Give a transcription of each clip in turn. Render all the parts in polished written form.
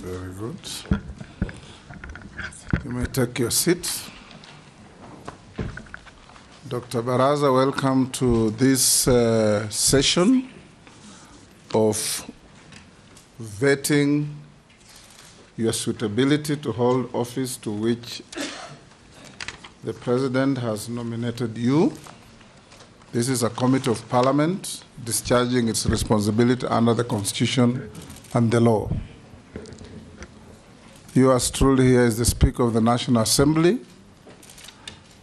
Very good. You may take your seat. Dr. Baraza, welcome to this session of vetting your suitability to hold office to which the President has nominated you. This is a committee of Parliament discharging its responsibility under the Constitution and the law. Yours truly here is the Speaker of the National Assembly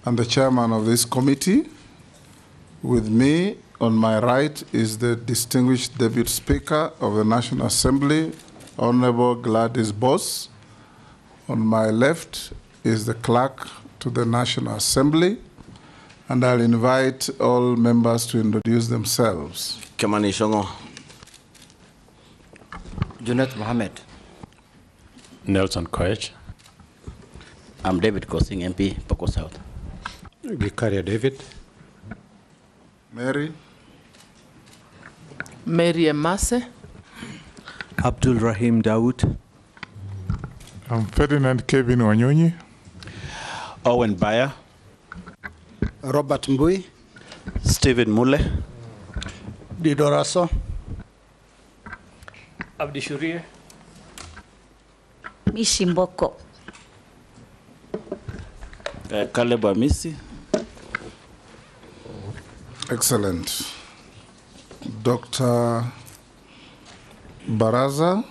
and the Chairman of this committee. With me on my right is the distinguished Deputy Speaker of the National Assembly, Honorable Gladys Boss. On my left is the Clerk to the National Assembly, and I'll invite all members to introduce themselves. Kamani Shongo. Junet Mohammed. Nelson Koech. I'm David Kosing, MP, Poko South. Vicaria David. Mary. Mary Emase. Abdul Rahim Dawood. I'm Ferdinand Kevin Wanyonyi. Owen Bayer. Robert Mbui. Stephen Mule. Didoraso. Abdi Shurie. Mishimboko. Caleb Amisi. Excellent. Dr. Baraza,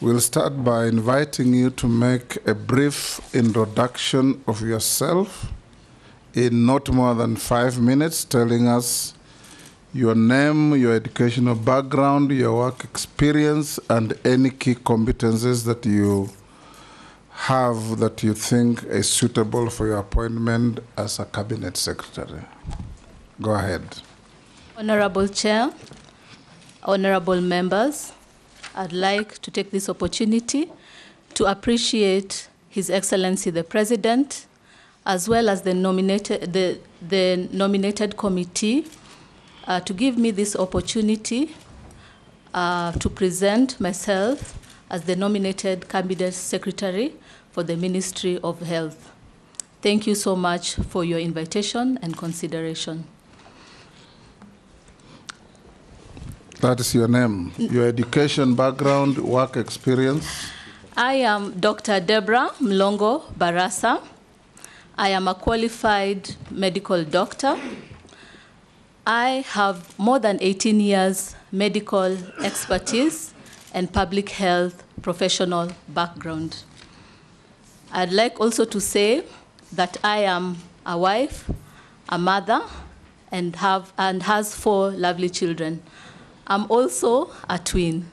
we'll start by inviting you to make a brief introduction of yourself in not more than 5 minutes, telling us your name, your educational background, your work experience, and any key competencies that you have that you think is suitable for your appointment as a cabinet secretary. Go ahead. Honorable Chair, honorable members, I'd like to take this opportunity to appreciate His Excellency the President, as well as the nominated committee, to give me this opportunity to present myself as the nominated Cabinet Secretary for the Ministry of Health. Thank you so much for your invitation and consideration. That is your name, your education background, work experience. I am Dr. Deborah Mlongo Barasa. I am a qualified medical doctor. I have more than 18 years medical expertise and public health professional background. I'd like also to say that I am a wife, a mother, and has 4 lovely children. I'm also a twin.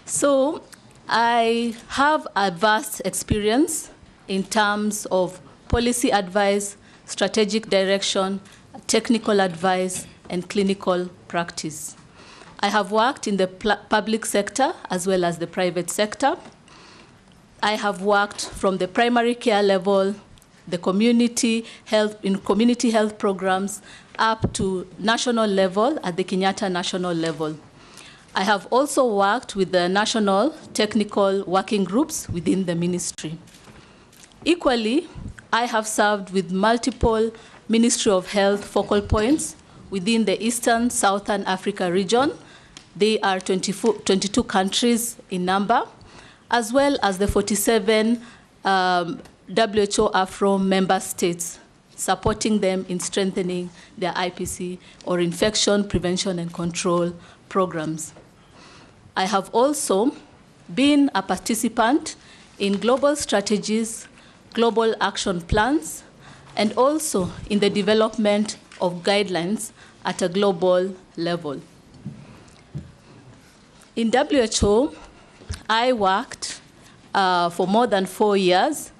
So I have a vast experience in terms of policy advice, strategic direction, technical advice, and clinical practice. I have worked in the public sector as well as the private sector. I have worked from the primary care level, the community health programs, up to national level at the Kenyatta national level. I have also worked with the national technical working groups within the ministry. Equally, I have served with multiple Ministry of Health focal points within the Eastern Southern Africa region. They are 22 countries in number, as well as the 47 WHO Afro member states, supporting them in strengthening their IPC or infection prevention and control programs. I have also been a participant in global strategies, global action plans, and also in the development of guidelines at a global level. In WHO, I worked for more than 4 years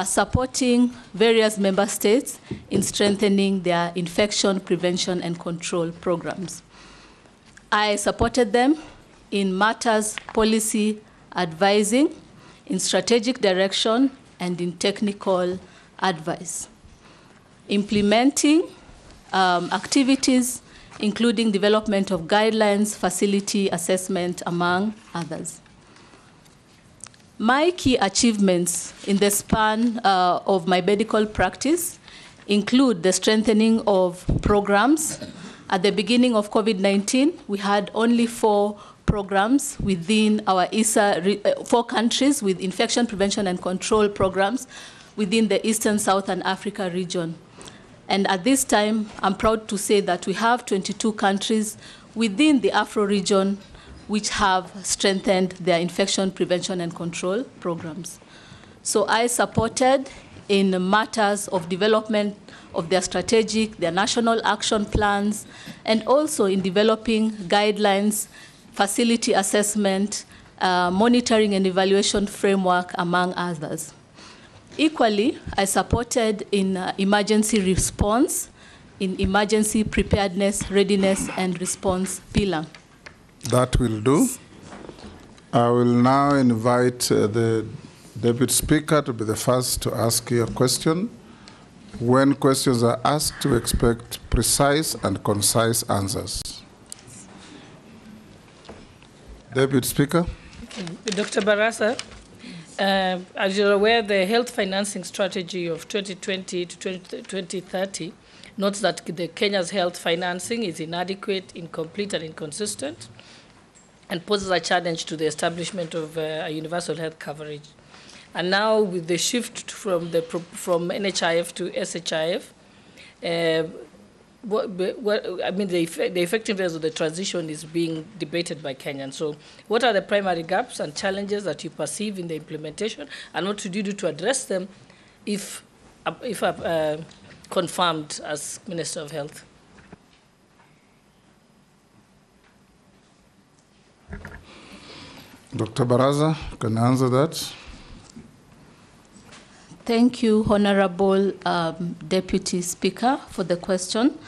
supporting various member states in strengthening their infection prevention and control programs. I supported them in matters policy advising, in strategic direction, and in technical advice. Implementing activities including development of guidelines, facility assessment, among others. My key achievements in the span of my medical practice include the strengthening of programs. At the beginning of COVID-19, we had only 4 programs within our ISA, 4 countries with infection prevention and control programs within the Eastern, South, and Africa region. And at this time, I'm proud to say that we have 22 countries within the Afro region which have strengthened their infection prevention and control programs. So I supported in matters of development of their strategic, their national action plans, and also in developing guidelines, facility assessment, monitoring and evaluation framework, among others. Equally, I supported in emergency response, in emergency preparedness, readiness, and response pillar. That will do. I will now invite the Deputy Speaker to be the first to ask you a question. When questions are asked, to expect precise and concise answers. Deputy Speaker. Okay. Dr. Barasa, as you're aware, the health financing strategy of 2020 to 2030 notes that Kenya's health financing is inadequate, incomplete, and inconsistent, and poses a challenge to the establishment of a universal health coverage. And now, with the shift from NHIF to SHIF, the effectiveness of the transition is being debated by Kenyans. So, what are the primary gaps and challenges that you perceive in the implementation, and what should you do to address them if confirmed as Minister of Health? Dr. Baraza, can you answer that? Thank you, Honorable Deputy Speaker, for the question.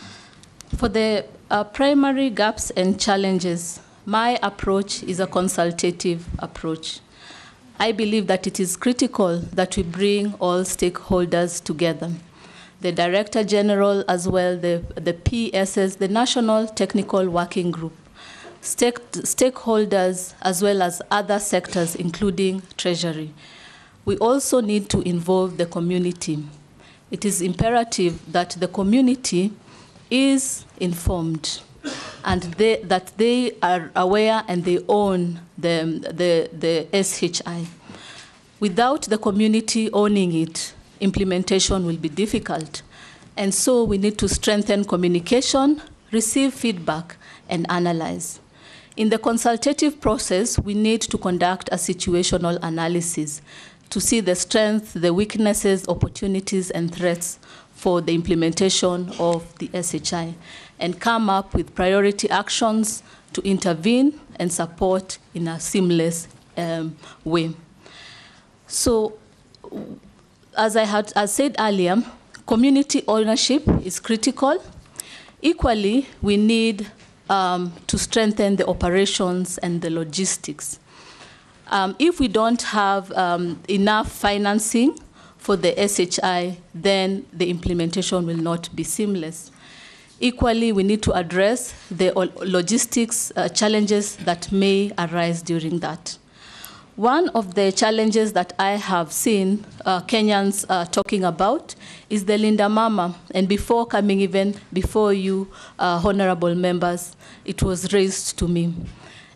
For the primary gaps and challenges, my approach is a consultative approach. I believe that it is critical that we bring all stakeholders together. The Director General as well, the PSS, the National Technical Working Group, stakeholders as well as other sectors, including Treasury. We also need to involve the community. It is imperative that the community is informed and that they are aware and they own the SHI. Without the community owning it, implementation will be difficult. And so we need to strengthen communication, receive feedback, and analyze. In the consultative process, we need to conduct a situational analysis to see the strengths, the weaknesses, opportunities, and threats for the implementation of the SHI, and come up with priority actions to intervene and support in a seamless way. So, as I said earlier, community ownership is critical. Equally, we need to strengthen the operations and the logistics. If we don't have enough financing for the SHI, then the implementation will not be seamless. Equally, we need to address the logistics challenges that may arise during that. One of the challenges that I have seen Kenyans talking about is the Linda Mama. And before coming even before you, honorable members, it was raised to me.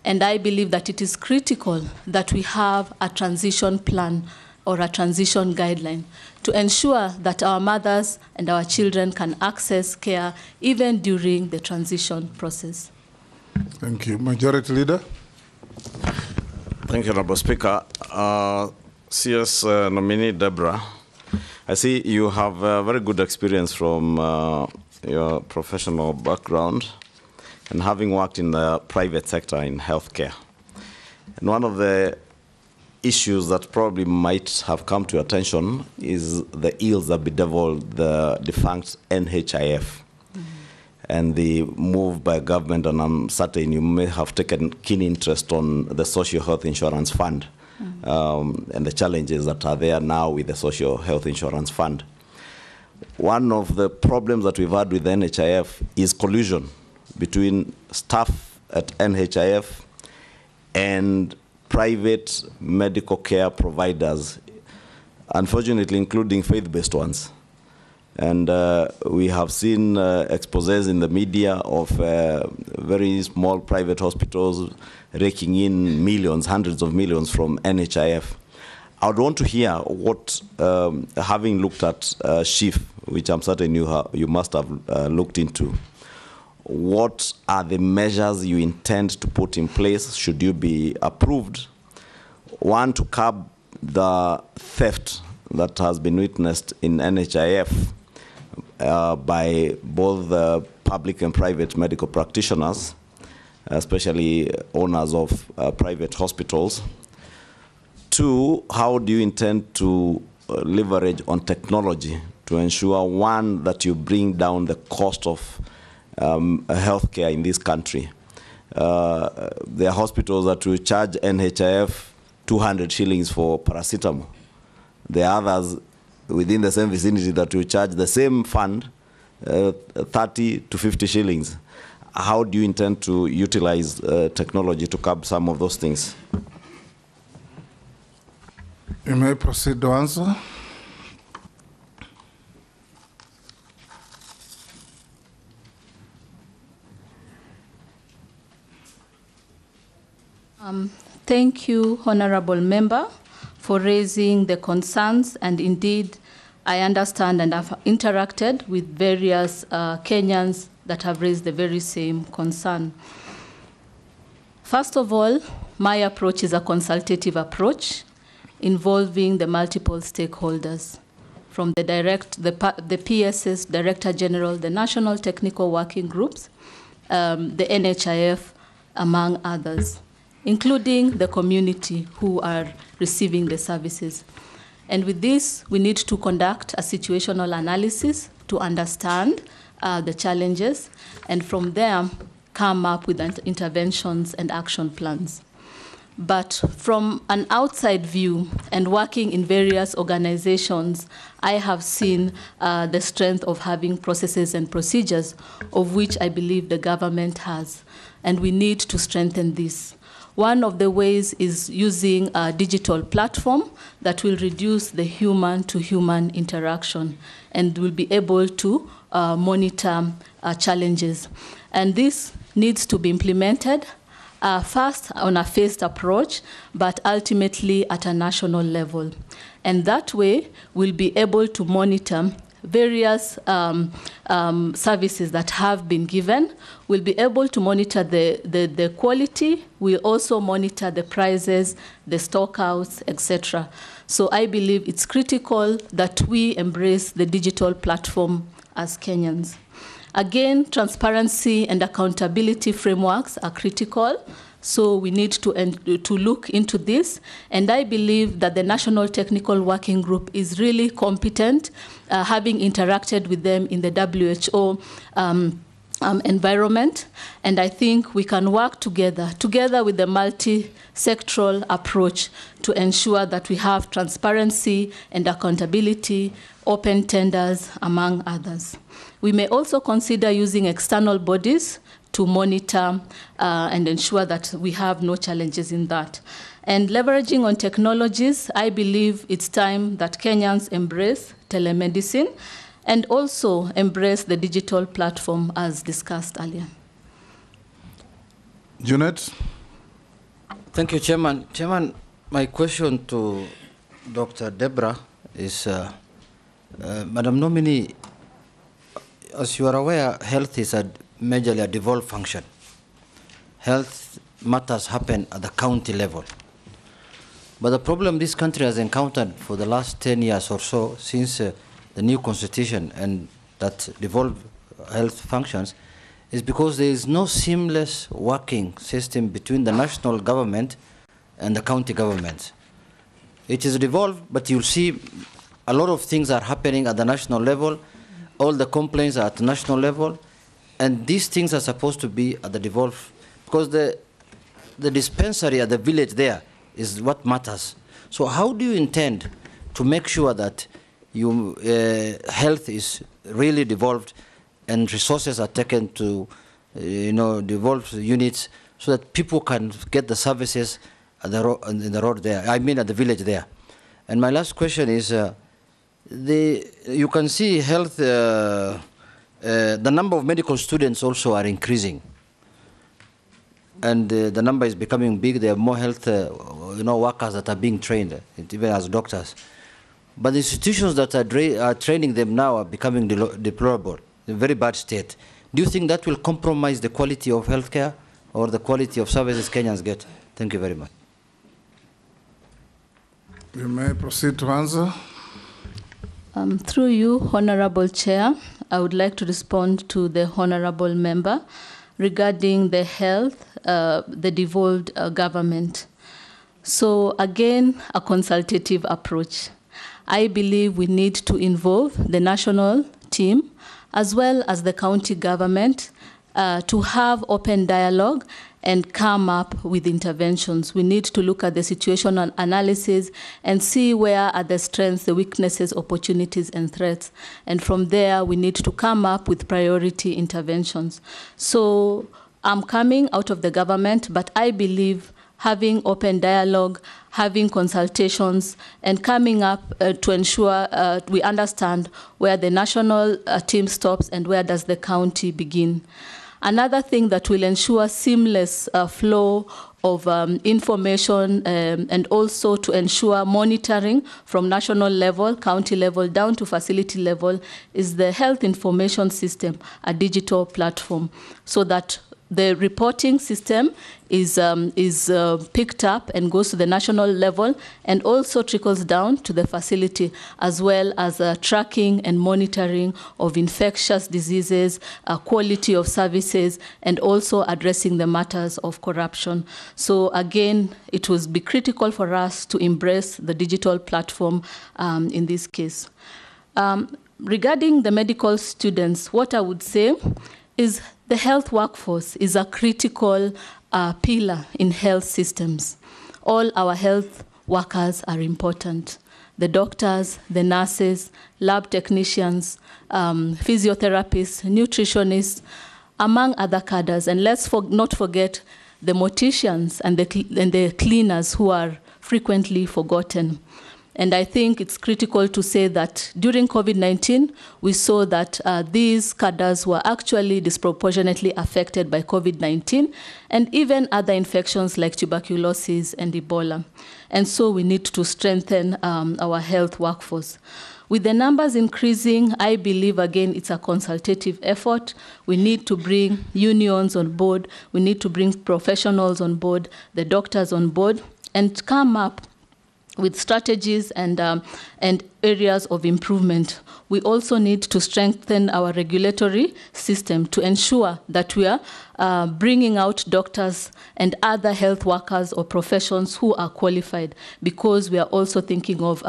And I believe that it is critical that we have a transition plan or a transition guideline to ensure that our mothers and our children can access care even during the transition process. Thank you. Majority Leader. Thank you, Honorable Speaker. CS nominee Deborah, I see you have a very good experience from your professional background and having worked in the private sector in healthcare. And one of the issues that probably might have come to your attention is the ills that bedeviled the defunct NHIF. And the move by government, and I'm certain you may have taken keen interest on the Social Health Insurance Fund and the challenges that are there now with the Social Health Insurance Fund. One of the problems that we've had with the NHIF is collusion between staff at NHIF and private medical care providers, unfortunately including faith-based ones. And we have seen exposés in the media of very small private hospitals raking in millions, hundreds of millions from NHIF. I would want to hear what, having looked at SHIF, which I'm certain you must have looked into, what are the measures you intend to put in place should you be approved? One, to curb the theft that has been witnessed in NHIF by both the public and private medical practitioners, especially owners of private hospitals. Two, how do you intend to leverage on technology to ensure, one, that you bring down the cost of healthcare in this country? There are hospitals that will charge NHIF 200 shillings for paracetamol. There are others within the same vicinity that will charge the same fund 30 to 50 shillings. How do you intend to utilize technology to curb some of those things? You may proceed to answer. Thank you, Honorable Member, for raising the concerns, and indeed, I understand and have interacted with various Kenyans that have raised the very same concern. First of all, my approach is a consultative approach involving the multiple stakeholders, from the PSS, Director General, the National Technical Working Groups, the NHIF, among others, including the community who are receiving the services. And with this, we need to conduct a situational analysis to understand the challenges, and from there, come up with interventions and action plans. But from an outside view and working in various organizations, I have seen the strength of having processes and procedures, of which I believe the government has, and we need to strengthen this. One of the ways is using a digital platform that will reduce the human-to-human interaction and will be able to monitor challenges. And this needs to be implemented first on a phased approach, but ultimately at a national level. And that way, we'll be able to monitor various services that have been given. We'll be able to monitor the quality. We'll also monitor the prices, the stockouts, etc. So I believe it's critical that we embrace the digital platform as Kenyans. Again, transparency and accountability frameworks are critical, so we need to look into this. And I believe that the National Technical Working Group is really competent, having interacted with them in the WHO environment. And I think we can work together with the multi-sectoral approach to ensure that we have transparency and accountability, open tenders, among others. We may also consider using external bodies to monitor and ensure that we have no challenges in that. And leveraging on technologies, I believe it's time that Kenyans embrace telemedicine and also embrace the digital platform as discussed earlier. Junet? Thank you, Chairman. Chairman, my question to Dr. Deborah is, Madam Nominee, as you are aware, health is majorly a devolved function. Health matters happen at the county level. But the problem this country has encountered for the last 10 years or so, since the new constitution and that devolved health functions, is because there is no seamless working system between the national government and the county governments. It is devolved, but you'll see a lot of things are happening at the national level. All the complaints are at the national level, and these things are supposed to be at the devolved, because the dispensary at the village there is what matters. So how do you intend to make sure that health is really devolved and resources are taken to devolved units so that people can get the services in the road there. I mean, at the village there. And my last question is, you can see health. The number of medical students also are increasing, and the number is becoming big. There are more health, workers that are being trained, even as doctors. But the institutions that are training them now are becoming deplorable, in a very bad state. Do you think that will compromise the quality of healthcare or the quality of services Kenyans get? Thank you very much. You may proceed to answer. Through you, Honorable Chair, I would like to respond to the Honorable Member regarding the health, the devolved government. So again, a consultative approach. I believe we need to involve the national team as well as the county government to have open dialogue and come up with interventions. We need to look at the situational analysis and see where are the strengths, the weaknesses, opportunities, and threats. And from there, we need to come up with priority interventions. So I'm coming out of the government, but I believe having open dialogue, having consultations, and coming up to ensure we understand where the national team stops and where does the county begin. Another thing that will ensure seamless flow of information and also to ensure monitoring from national level, county level, down to facility level is the health information system, a digital platform, so that the reporting system is picked up and goes to the national level and also trickles down to the facility, as well as tracking and monitoring of infectious diseases, quality of services, and also addressing the matters of corruption. So again, it will be critical for us to embrace the digital platform in this case. Regarding the medical students, what I would say is the health workforce is a critical pillar in health systems. All our health workers are important. The doctors, the nurses, lab technicians, physiotherapists, nutritionists, among other cadres. And let's not forget the morticians and the cleaners who are frequently forgotten. And I think it's critical to say that during COVID-19, we saw that these cadres were actually disproportionately affected by COVID-19 and even other infections like tuberculosis and Ebola. And so we need to strengthen our health workforce. With the numbers increasing, I believe, again, it's a consultative effort. We need to bring unions on board. We need to bring professionals on board, the doctors on board, and come up with strategies and areas of improvement. We also need to strengthen our regulatory system to ensure that we are bringing out doctors and other health workers or professions who are qualified, because we are also thinking of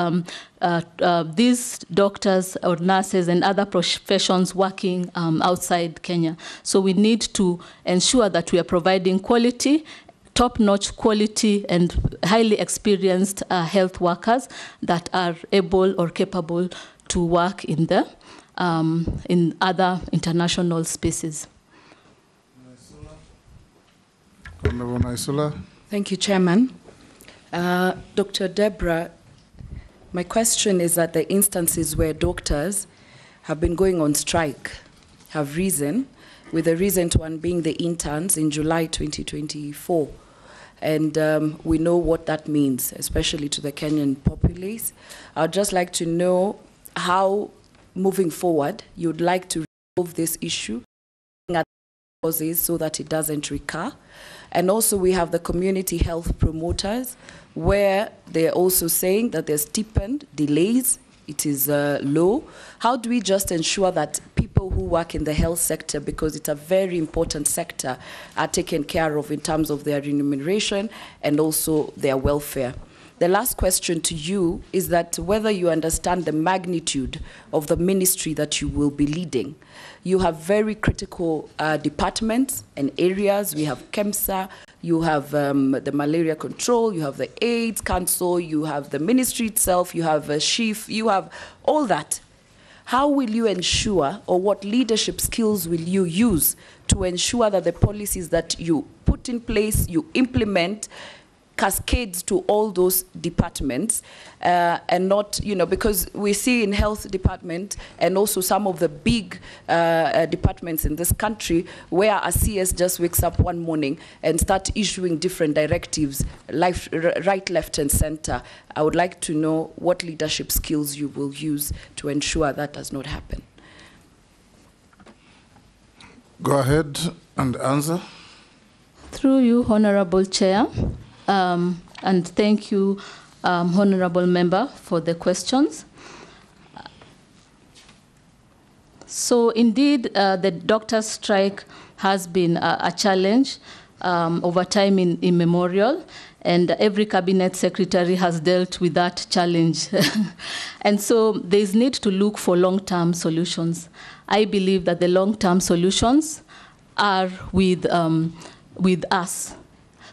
these doctors or nurses and other professions working outside Kenya. So we need to ensure that we are providing quality, top-notch quality and highly experienced health workers that are able or capable to work in other international spaces. Honorable Naisula. Thank you, Chairman. Dr. Deborah, my question is that the instances where doctors have been going on strike have risen, with the recent one being the interns in July 2024. And we know what that means, especially to the Kenyan populace. I'd just like to know how, moving forward, you'd like to resolve this issue causes so that it doesn't recur. And also we have the community health promoters, where they're also saying that there's stipend delays, it is low. How do we just ensure that people who work in the health sector, because it's a very important sector, are taken care of in terms of their remuneration and also their welfare? The last question to you is that whether you understand the magnitude of the ministry that you will be leading. You have very critical departments and areas. We have KEMSA, you have the malaria control, you have the AIDS Council, you have the ministry itself, you have a chief, you have all that. How will you ensure, or what leadership skills will you use to ensure that the policies that you put in place, you implement, cascades to all those departments, and not, because we see in health department and also some of the big departments in this country where a CS just wakes up one morning and start issuing different directives, right, left, and center. I would like to know what leadership skills you will use to ensure that does not happen. Go ahead and answer. Through you, Honorable Chair, and thank you, Honorable Member, for the questions. So indeed, the doctors' strike has been a challenge over time in immemorial, and every cabinet secretary has dealt with that challenge. And so there's need to look for long-term solutions. I believe that the long-term solutions are with us.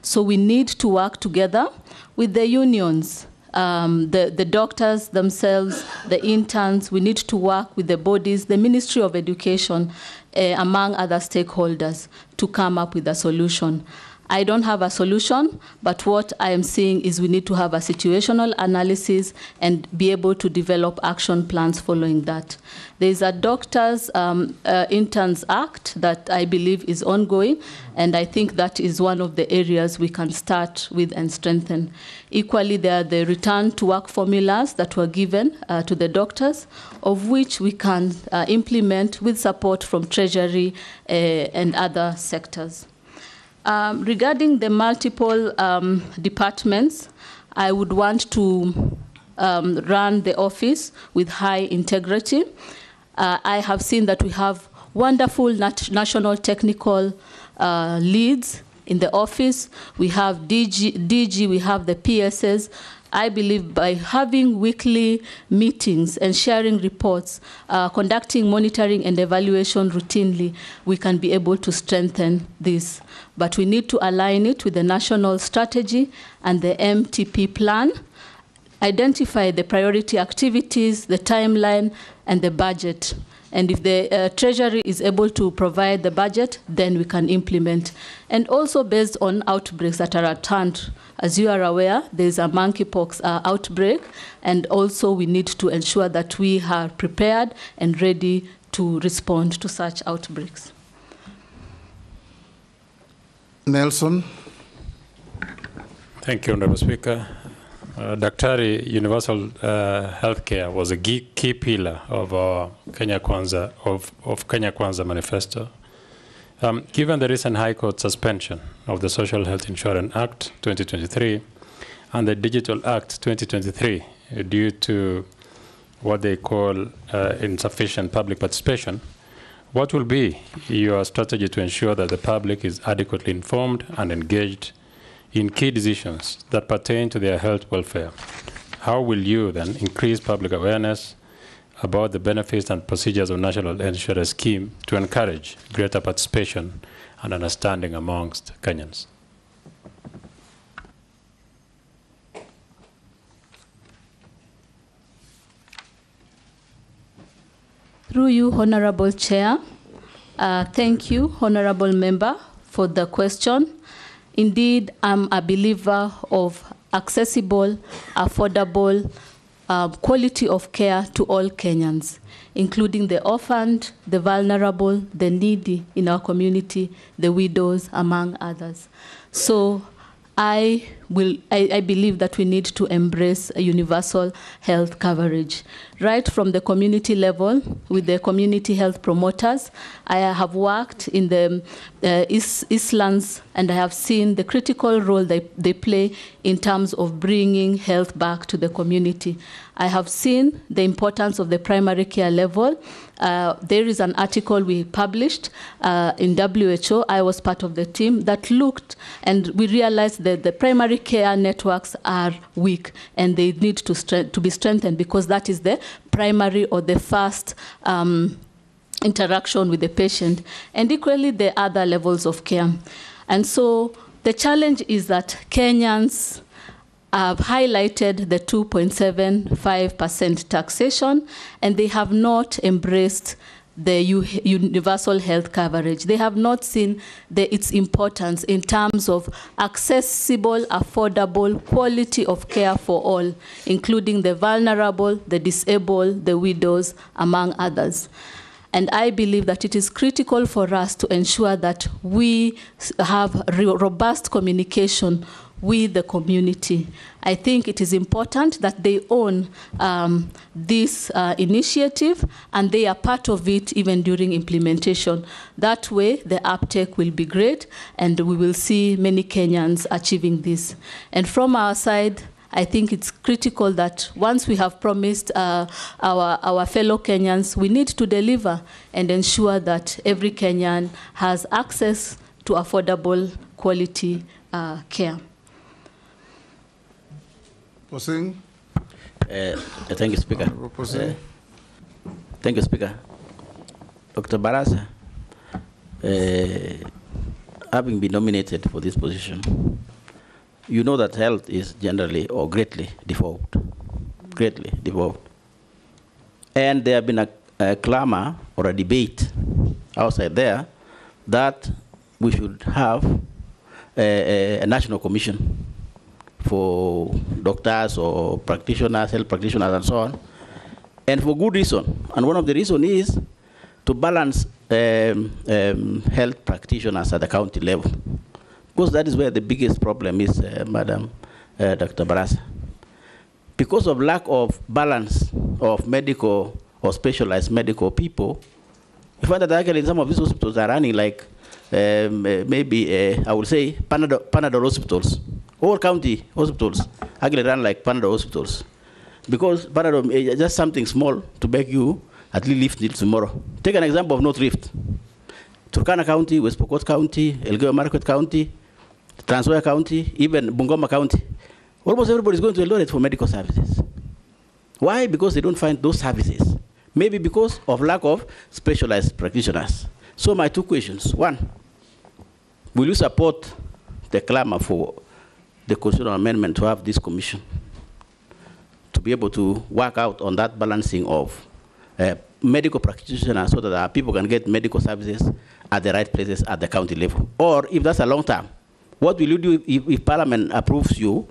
So we need to work together with the unions, the doctors themselves, the interns. We need to work with the bodies, the Ministry of Education, among other stakeholders, to come up with a solution. I don't have a solution, but what I am seeing is we need to have a situational analysis and be able to develop action plans following that. There's a Doctors Interns Act that I believe is ongoing, and I think that is one of the areas we can start with and strengthen. Equally, there are the return to work formulas that were given to the doctors, of which we can implement with support from Treasury and other sectors. Regarding the multiple departments, I would want to run the office with high integrity. I have seen that we have wonderful national technical leads in the office. We have DG, we have the PSS. I believe by having weekly meetings and sharing reports, conducting monitoring and evaluation routinely, we can be able to strengthen this. But we need to align it with the national strategy and the MTP plan, identify the priority activities, the timeline, and the budget. And if the Treasury is able to provide the budget, then we can implement. And also based on outbreaks that are at hand. As you are aware, there's a monkeypox outbreak, and also we need to ensure that we are prepared and ready to respond to such outbreaks. Nelson. Thank you, Honorable Speaker. Daktari, universal healthcare was a key pillar of Kenya Kwanza manifesto. Given the recent High Court suspension of the Social Health Insurance Act 2023 and the Digital Act 2023 due to what they call insufficient public participation, what will be your strategy to ensure that the public is adequately informed and engaged in key decisions that pertain to their health welfare? How will you then increase public awareness about the benefits and procedures of National Insurance Scheme to encourage greater participation and understanding amongst Kenyans? Through you, Honorable Chair, thank you, Honorable Member, for the question. Indeed, I'm a believer of accessible, affordable, quality of care to all Kenyans, including the orphaned, the vulnerable, the needy in our community, the widows, among others. So I believe that we need to embrace a universal health coverage. Right from the community level, with the community health promoters, I have worked in the Eastlands, and I have seen the critical role they play in terms of bringing health back to the community. I have seen the importance of the primary care level. There is an article we published in WHO. I was part of the team that looked, and we realized that the primary care networks are weak, and they need to be strengthened, because that is the primary or the first interaction with the patient, and equally the other levels of care. And so the challenge is that Kenyans have highlighted the 2.75% taxation, and they have not embraced the universal health coverage. They have not seen its importance in terms of accessible, affordable, quality of care for all, including the vulnerable, the disabled, the widows, among others. And I believe that it is critical for us to ensure that we have robust communication with the community. I think it is important that they own this initiative and they are part of it even during implementation. That way, the uptake will be great and we will see many Kenyans achieving this. And from our side, I think it's critical that once we have promised our fellow Kenyans, we need to deliver and ensure that every Kenyan has access to affordable quality care. Posing. Thank you, Speaker. Thank you, Speaker. Dr. Barasa, having been nominated for this position, you know that health is generally or greatly devolved. And there have been a clamor or a debate outside there that we should have a national commission for doctors or practitioners, health practitioners, and so on, and for good reason. And one of the reasons is to balance health practitioners at the county level, because that is where the biggest problem is, Madam Dr. Barasa. Because of lack of balance of medical or specialized medical people, you find that actually some of these hospitals are running like maybe, I would say, Panadol hospitals. All county hospitals actually run like Panadol hospitals. Because Panadol is just something small to make you at least live till tomorrow. Take an example of North Rift. Turkana County, West Pokot County, Elgeyo Marakwet County, Trans Nzoia County, even Bungoma County. Almost everybody is going to Eldoret for medical services. Why? Because they don't find those services. Maybe because of lack of specialized practitioners. So my two questions. One, will you support the clamor for the constitutional amendment to have this commission to be able to work out on that balancing of medical practitioners so that our people can get medical services at the right places at the county level? Or if that's a long term, what will you do if Parliament approves you,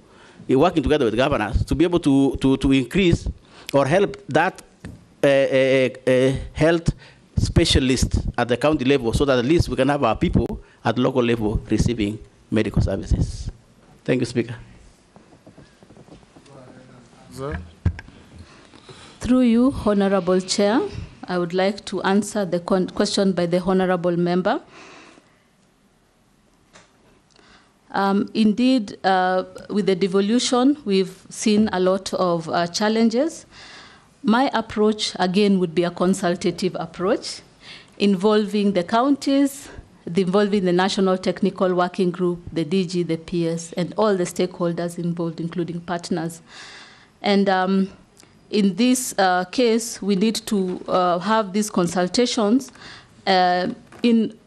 working together with governors, to be able to increase or help that health specialist at the county level so that at least we can have our people at local level receiving medical services? Thank you, Speaker. Through you, Honorable Chair, I would like to answer the question by the Honorable Member. Indeed, with the devolution, we've seen a lot of challenges. My approach, again, would be a consultative approach involving the counties, involving the National Technical Working Group, the DG, the PS, and all the stakeholders involved, including partners. And in this case, we need to have these consultations in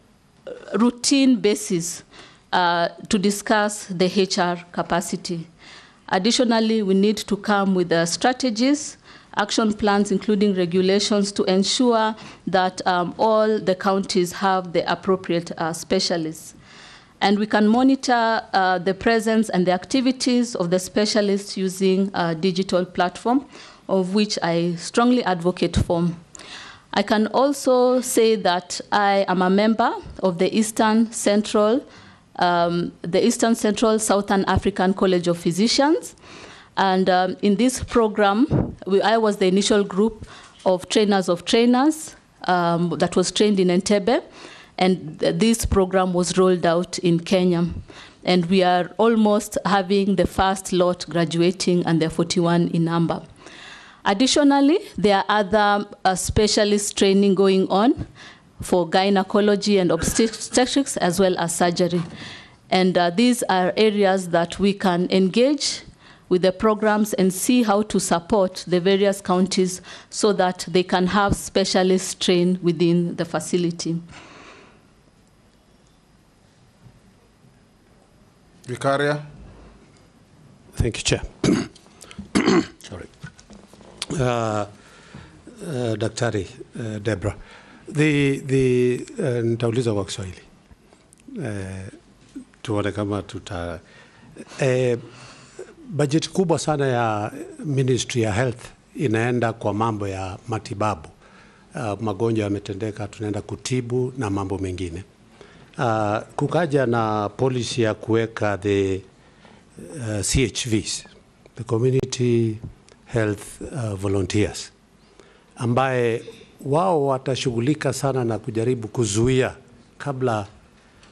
routine basis to discuss the HR capacity. Additionally, we need to come with strategies, action plans, including regulations, to ensure that all the counties have the appropriate specialists. And we can monitor the presence and the activities of the specialists using a digital platform, of which I strongly advocate for. I can also say that I am a member of the Eastern Central Southern African College of Physicians. And in this program, I was the initial group of trainers that was trained in Entebbe. And this program was rolled out in Kenya. And we are almost having the first lot graduating, and they're 41 in number. Additionally, there are other specialist training going on for gynecology and obstetrics, as well as surgery. And these are areas that we can engage with the programs and see how to support the various counties so that they can have specialists trained within the facility. Vicaria. Thank you, Chair. Sorry. Daktari Deborah, Nitauliza kwa Kiswahili. Tuone kama tuta budget kubwa sana ya Ministry ya Health inaenda kwa mambo ya matibabu. Magonjwa yametendeka, tunaenda kutibu na mambo mengine. Kukaja na policy ya kuweka the CHVs, the Community Health Volunteers, ambaye wao watashughulika sana na kujaribu kuzuia kabla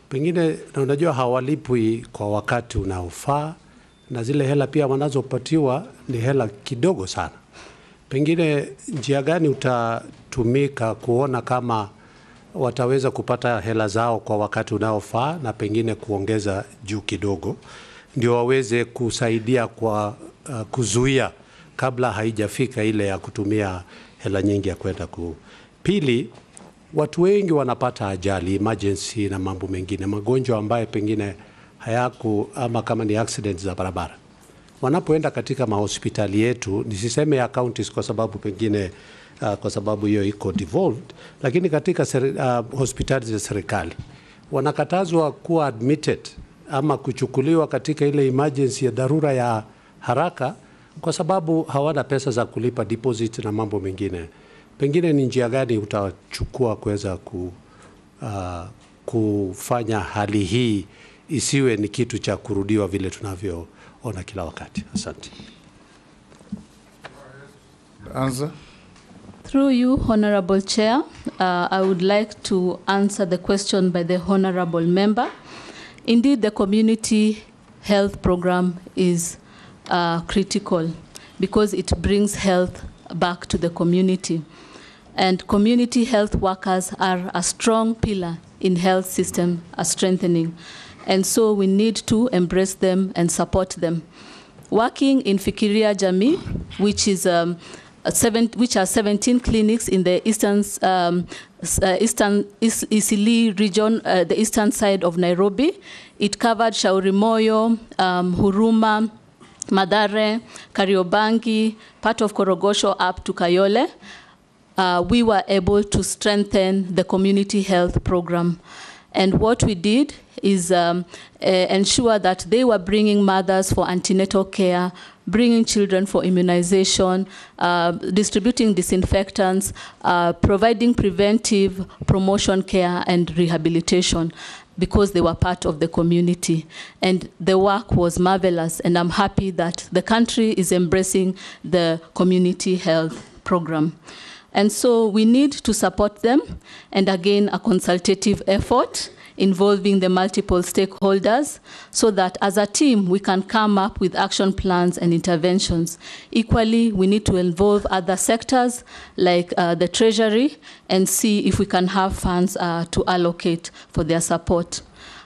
pengine, na unajua hawalipwi kwa wakati unaofaa, na zile hela pia wanazopatiwa ni hela kidogo sana. Pengine njia gani utatumika kuona kama wataweza kupata hela zao kwa wakati unaofaa na pengine kuongeza juu kidogo, ndio waweze kusaidia kwa kuzuia kabla haijafika ile ya kutumia hela nyingi ya kwenda ku. Pili, watu wengi wanapata ajali, emergency na mambo mengine, magonjwa ambayo pengine hayaku, ama kama ni accidents za barabara. Wanapoenda katika mahospitali yetu, nisiseme ya counties kwa sababu pengine kwa sababu hiyo iko devolved, lakini katika hospitali za serikali wanakatazwa kuwa admitted ama kuchukuliwa katika ile emergency ya dharura ya haraka kwa sababu hawana pesa za kulipa deposit na mambo mengine. Pengine ni njia gani utachukua kuweza kufanya hali hii isiwe ni kitu cha kurudiwa vile tunavyoona kila wakati? Asante. Answer. Through you, Honorable Chair, I would like to answer the question by the Honorable Member. Indeed, the community health program is critical because it brings health back to the community. And community health workers are a strong pillar in health system strengthening. And so we need to embrace them and support them. Working in Fikiria Jamii, which is which are 17 clinics in the Eastleigh region, the eastern side of Nairobi. It covered Shauri Moyo, Huruma, Mathare, Kariobangi, part of Korogosho up to Kayole. We were able to strengthen the community health program. And what we did is ensure that they were bringing mothers for antenatal care, bringing children for immunization, distributing disinfectants, providing preventive promotion care and rehabilitation, because they were part of the community. And the work was marvelous, and I'm happy that the country is embracing the community health program. And so we need to support them, and again, a consultative effort involving the multiple stakeholders so that as a team we can come up with action plans and interventions. Equally, we need to involve other sectors like the Treasury and see if we can have funds to allocate for their support.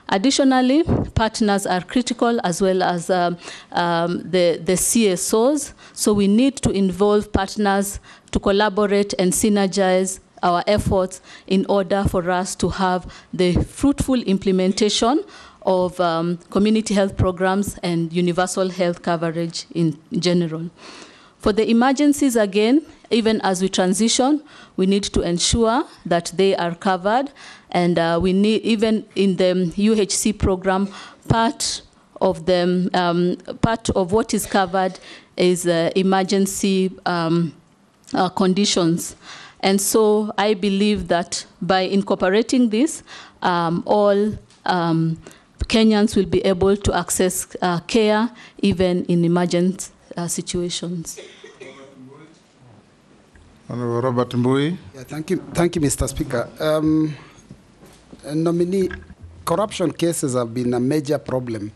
Additionally, partners are critical as well as the CSOs. So we need to involve partners to collaborate and synergize our efforts in order for us to have the fruitful implementation of community health programs and universal health coverage in general. For the emergencies, again, even as we transition, we need to ensure that they are covered, and we need, even in the UHC program, part of what is covered is emergency conditions. And so I believe that by incorporating this, all Kenyans will be able to access care even in emergent situations. Honorable Robert Mbui. Yeah, thank you, Mr. Speaker. Nominee, corruption cases have been a major problem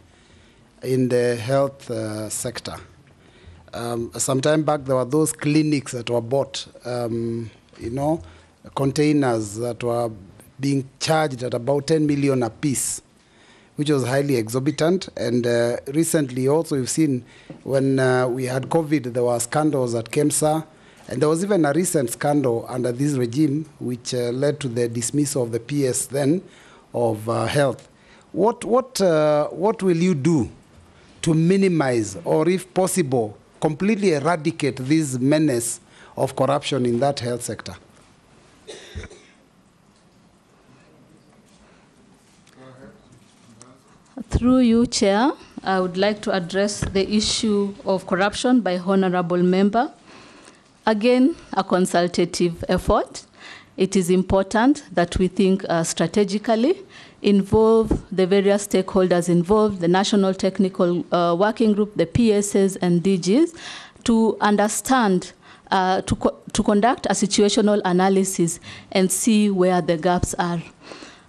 in the health sector. Some time back, there were those clinics that were bought, containers that were being charged at about 10 million a piece, which was highly exorbitant. And recently also we've seen when we had COVID, there were scandals at KEMSA, and there was even a recent scandal under this regime which led to the dismissal of the PS then of health. What will you do to minimize, or if possible, completely eradicate this menace of corruption in that health sector? Through you, Chair, I would like to address the issue of corruption by honorable member. Again, a consultative effort. It is important that we think strategically, involve the various stakeholders involved, the National Technical Working Group, the PSs and DGs, to understand, to conduct a situational analysis and see where the gaps are.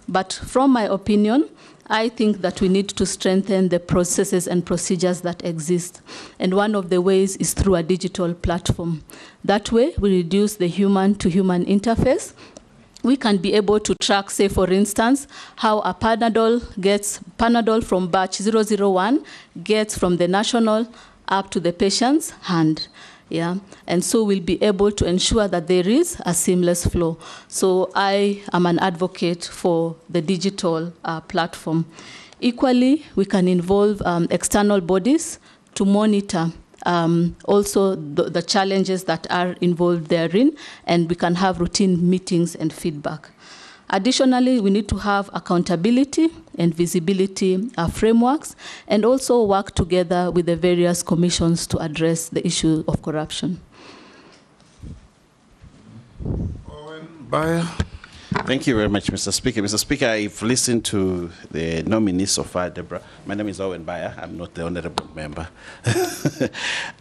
But from my opinion, I think that we need to strengthen the processes and procedures that exist. And one of the ways is through a digital platform. That way, we reduce the human-to-human interface. We can be able to track, say, for instance, how a Panadol from batch 001 gets from the national up to the patient's hand. Yeah, and so we'll be able to ensure that there is a seamless flow. So I am an advocate for the digital platform. Equally, we can involve external bodies to monitor also the challenges that are involved therein, and we can have routine meetings and feedback. Additionally, we need to have accountability and visibility frameworks, and also work together with the various commissions to address the issue of corruption. Baya. Thank you very much, Mr. Speaker. Mr. Speaker, I've listened to the nominees so far, Deborah. My name is Owen Baya. I'm not the honorable member.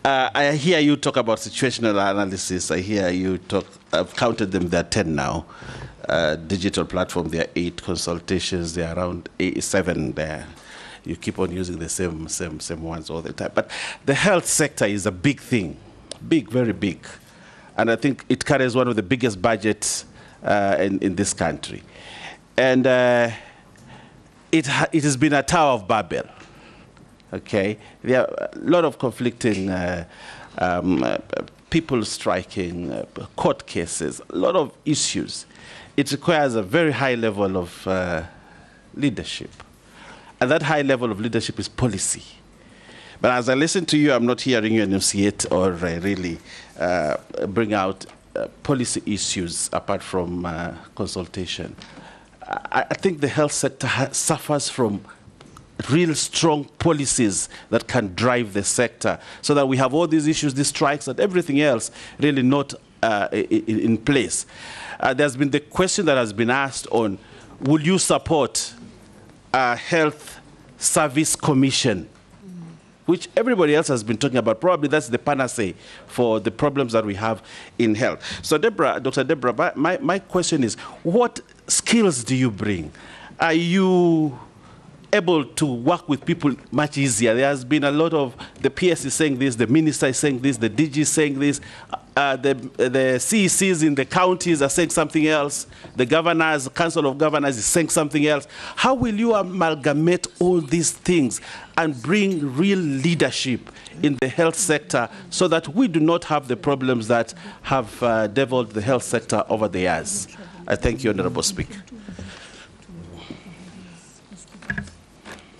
I hear you talk about situational analysis. I hear you talk, I've counted them, there are 10 now. Digital platform, there are 8 consultations, there are around 7 there. You keep on using the same ones all the time. But the health sector is a big thing, big, very big. And I think it carries one of the biggest budgets in this country. And it has been a Tower of Babel, okay? There are a lot of conflicting people striking, court cases, a lot of issues. It requires a very high level of leadership. And that high level of leadership is policy. But as I listen to you, I'm not hearing you enunciate or really bring out policy issues apart from consultation. I think the health sector suffers from real strong policies that can drive the sector, so that we have all these issues, these strikes, and everything else really not in place. There's been the question that has been asked on, will you support a health service commission, which everybody else has been talking about. Probably that's the panacea for the problems that we have in health. So Deborah, Dr. Deborah, my question is, what skills do you bring? Are you able to work with people much easier? There has been a lot of, the PS is saying this, the minister is saying this, the DG is saying this, the CECs in the counties are saying something else, the governors, council of governors is saying something else. How will you amalgamate all these things and bring real leadership in the health sector so that we do not have the problems that have devolved the health sector over the years? I thank you, Honorable Speaker.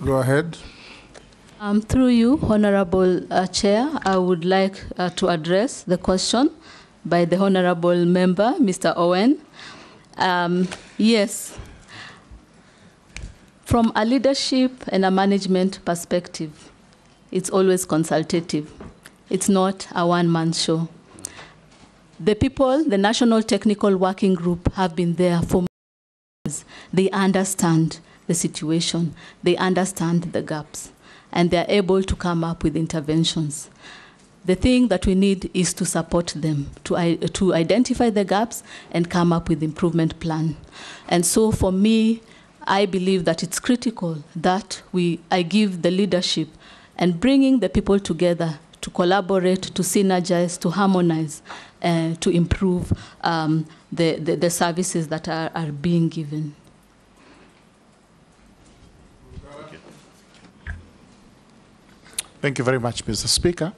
Go ahead. Through you, Honorable Chair, I would like to address the question by the Honorable Member, Mr. Owen. Yes, from a leadership and a management perspective, it's always consultative. It's not a one-man show. The people, the National Technical Working Group, have been there for years. They understand the situation. They understand the gaps. And they're able to come up with interventions. The thing that we need is to support them, to identify the gaps and come up with improvement plan. And so for me, I believe that it's critical that I give the leadership and bringing the people together to collaborate, to synergize, to harmonize, to improve the services that are being given. Thank you very much, Mr. Speaker.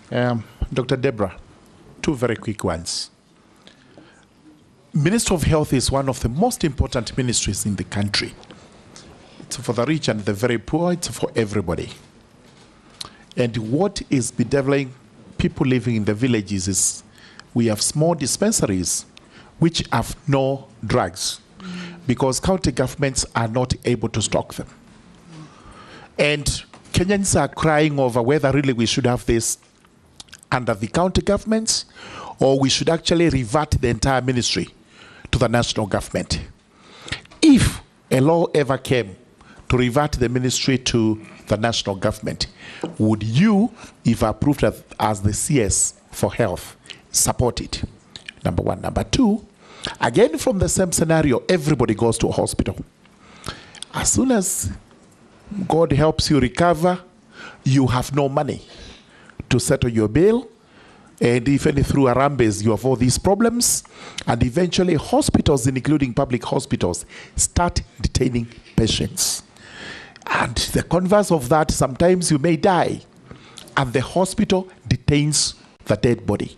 Dr. Deborah, 2 very quick ones. Ministry of Health is one of the most important ministries in the country. It's for the rich and the very poor, it's for everybody. And what is bedeviling people living in the villages is we have small dispensaries which have no drugs because county governments are not able to stock them. And Kenyans are crying over whether really we should have this under the county governments, or we should actually revert the entire ministry to the national government. If a law ever came to revert the ministry to the national government, would you, if approved as the CS for health, support it? Number one. Number two, again from the same scenario, everybody goes to a hospital. As soon as God helps you recover, you have no money to settle your bill, and even through Harambes, you have all these problems, and eventually hospitals, including public hospitals, start detaining patients. And the converse of that, sometimes you may die, and the hospital detains the dead body.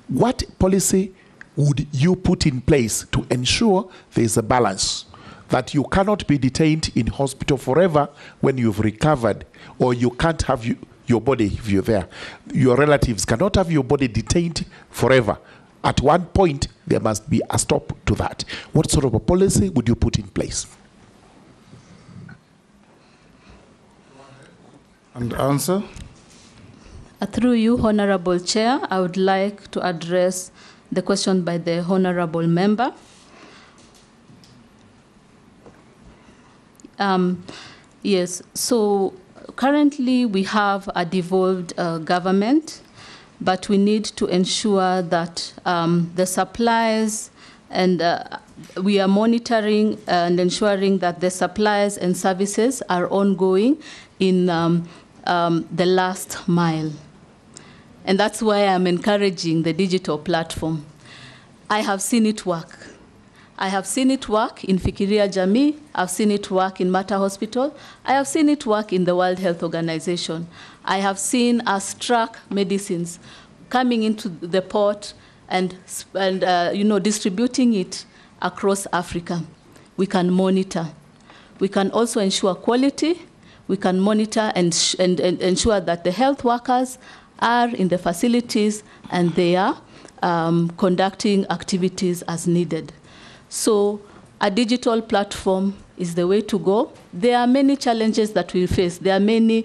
What policy would you put in place to ensure there is a balance, that you cannot be detained in hospital forever when you've recovered, or you can't have your body if you're there? Your relatives cannot have your body detained forever. At one point, there must be a stop to that. What sort of a policy would you put in place? And answer? Through you, Honorable Chair, I would like to address the question by the Honorable Member. Yes, so currently we have a devolved government, but we need to ensure that the supplies and we are monitoring and ensuring that the supplies and services are ongoing in the last mile. And that's why I'm encouraging the digital platform. I have seen it work. I have seen it work in Fikiria Jamii. I've seen it work in Mater Hospital. I have seen it work in the World Health Organization. I have seen us track medicines coming into the port and distributing it across Africa. We can monitor. We can also ensure quality. We can monitor and ensure that the health workers are in the facilities and they are conducting activities as needed. So a digital platform is the way to go. There are many challenges that we face. There are many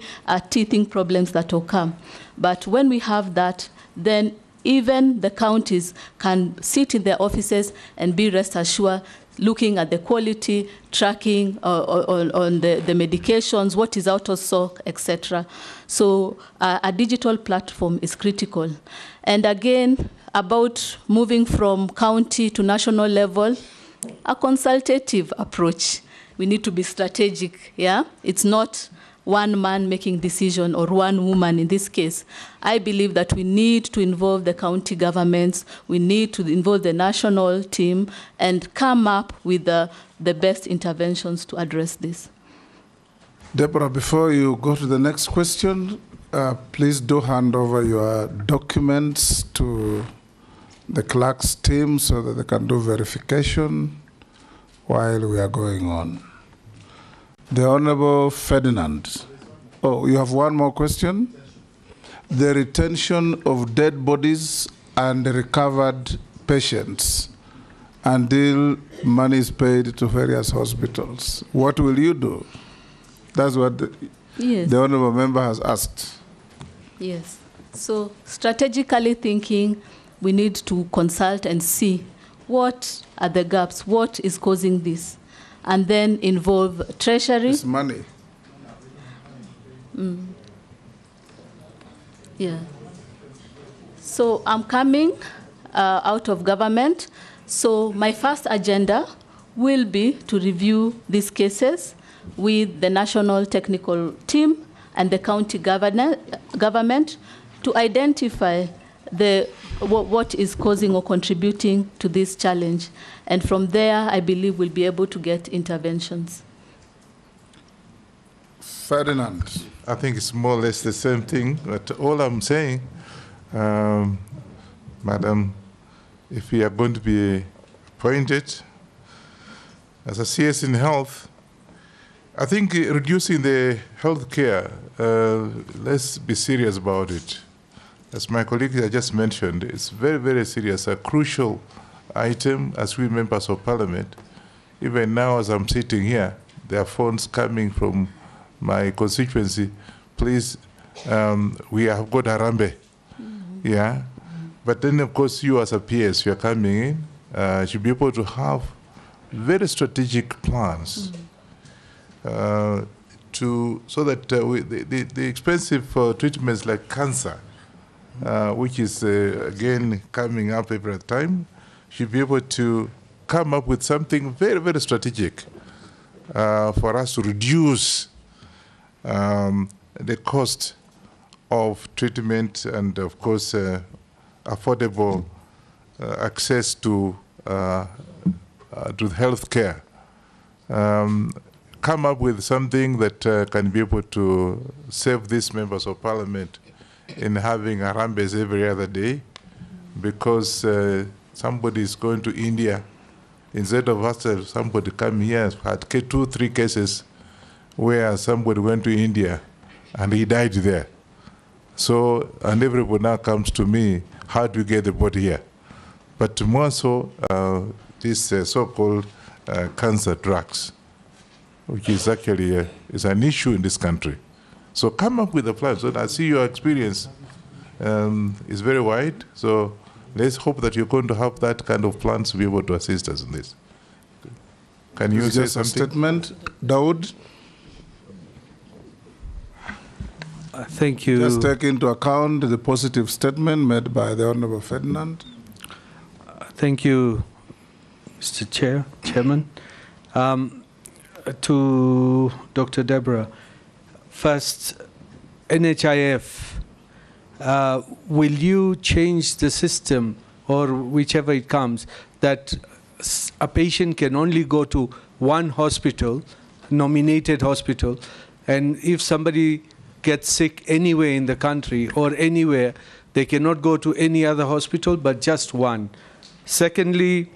teething problems that will come. But when we have that, then even the counties can sit in their offices and be rest assured, looking at the quality, tracking on the medications, what is out of stock, etc. So a digital platform is critical. And again, about moving from county to national level, a consultative approach. We need to be strategic, yeah? It's not one man making decision or one woman in this case. I believe that we need to involve the county governments, we need to involve the national team and come up with the best interventions to address this. Deborah, before you go to the next question, please do hand over your documents to the clerk's team so that they can do verification while we are going on. The Honorable Ferdinand. Oh, you have one more question? The retention of dead bodies and recovered patients until money is paid to various hospitals. What will you do? That's what the Honorable Member has asked. Yes. So strategically thinking, we need to consult and see what are the gaps, what is causing this, and then involve Treasury. It's money. Yeah. So I'm coming out of government. So my first agenda will be to review these cases with the national technical team and the county government to identify what is causing or contributing to this challenge. And from there, I believe we'll be able to get interventions. Ferdinand. I think it's more or less the same thing, but all I'm saying, Madam, if we are going to be appointed as a CS in health, I think reducing the health care, let's be serious about it. As my colleague just mentioned, it's very, very serious, a crucial item as we members of parliament. Even now, as I'm sitting here, there are phones coming from my constituency, please, we have got Harambee. Yeah. But then, of course, you as a PS, you are coming in, should be able to have very strategic plans so that the expensive treatments like cancer, which is again coming up every time, should be able to come up with something very, very strategic for us to reduce the cost of treatment and, of course, affordable access to health care. Come up with something that can be able to save these members of parliament in having Harambes every other day, because somebody is going to India. Instead of us, somebody come here, had 2-3 cases where somebody went to India and he died there. So, and everybody now comes to me, how do you get the body here? But more so, this so-called cancer drugs, which is actually is an issue in this country. So come up with a plan. So I see your experience is very wide. So let's hope that you're going to have that kind of plans to be able to assist us in this. Can you say something? A statement, Dawood? Thank you. Just take into account the positive statement made by the Honorable Ferdinand. Thank you, Mr. Chairman. To Dr. Deborah, first, NHIF, will you change the system, or whichever it comes, that a patient can only go to one hospital, nominated hospital, and if somebody gets sick anywhere in the country or anywhere, they cannot go to any other hospital but just one? Secondly,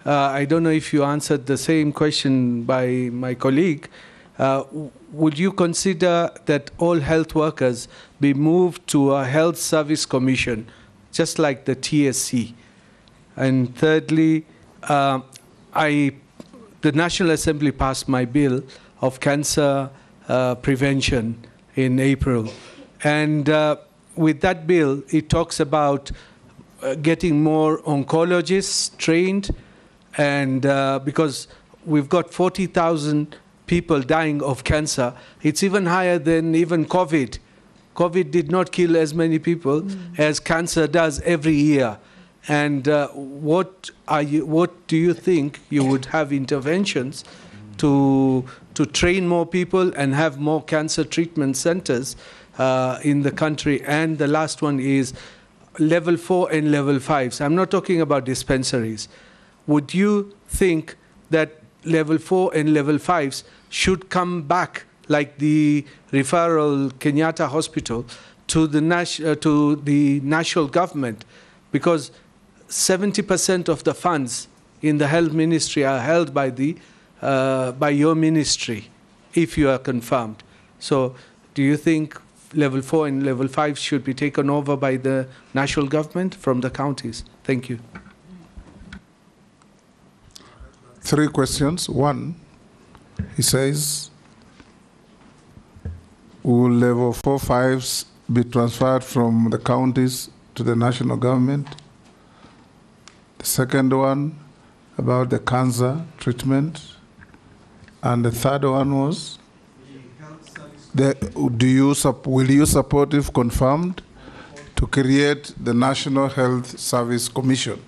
I don't know if you answered the same question by my colleague. Would you consider that all health workers be moved to a health service commission, just like the TSC? And thirdly, the National Assembly passed my bill of cancer prevention in April. And with that bill, it talks about getting more oncologists trained, and because we've got 40,000 people dying of cancer, it's even higher than even COVID. COVID did not kill as many people as cancer does every year. And what do you think you would have interventions to train more people and have more cancer treatment centers in the country? And the last one is level 4 and level 5s. I'm not talking about dispensaries. Would you think that level 4 and level 5s should come back, like the referral Kenyatta Hospital, to the national government? Because 70% of the funds in the health ministry are held by by your ministry, if you are confirmed. So do you think level 4 and level 5 should be taken over by the national government from the counties? Thank you. 3 questions. 1, he says, will level 4, 5s be transferred from the counties to the national government? The second one, about the cancer treatment. And the third one was, will you support, if confirmed, to create the National Health Service Commission?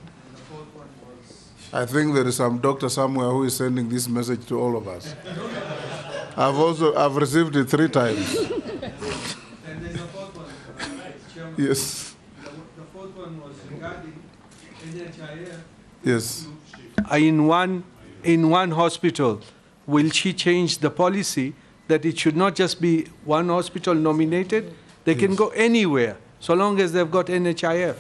I think there is some doctor somewhere who is sending this message to all of us. I've received it 3 times. And there's a 4th one, Chairman. Yes. The 4th one was regarding NHIF. Yes. In one hospital, will she change the policy that it should not just be one hospital nominated? They can go anywhere, so long as they've got NHIF.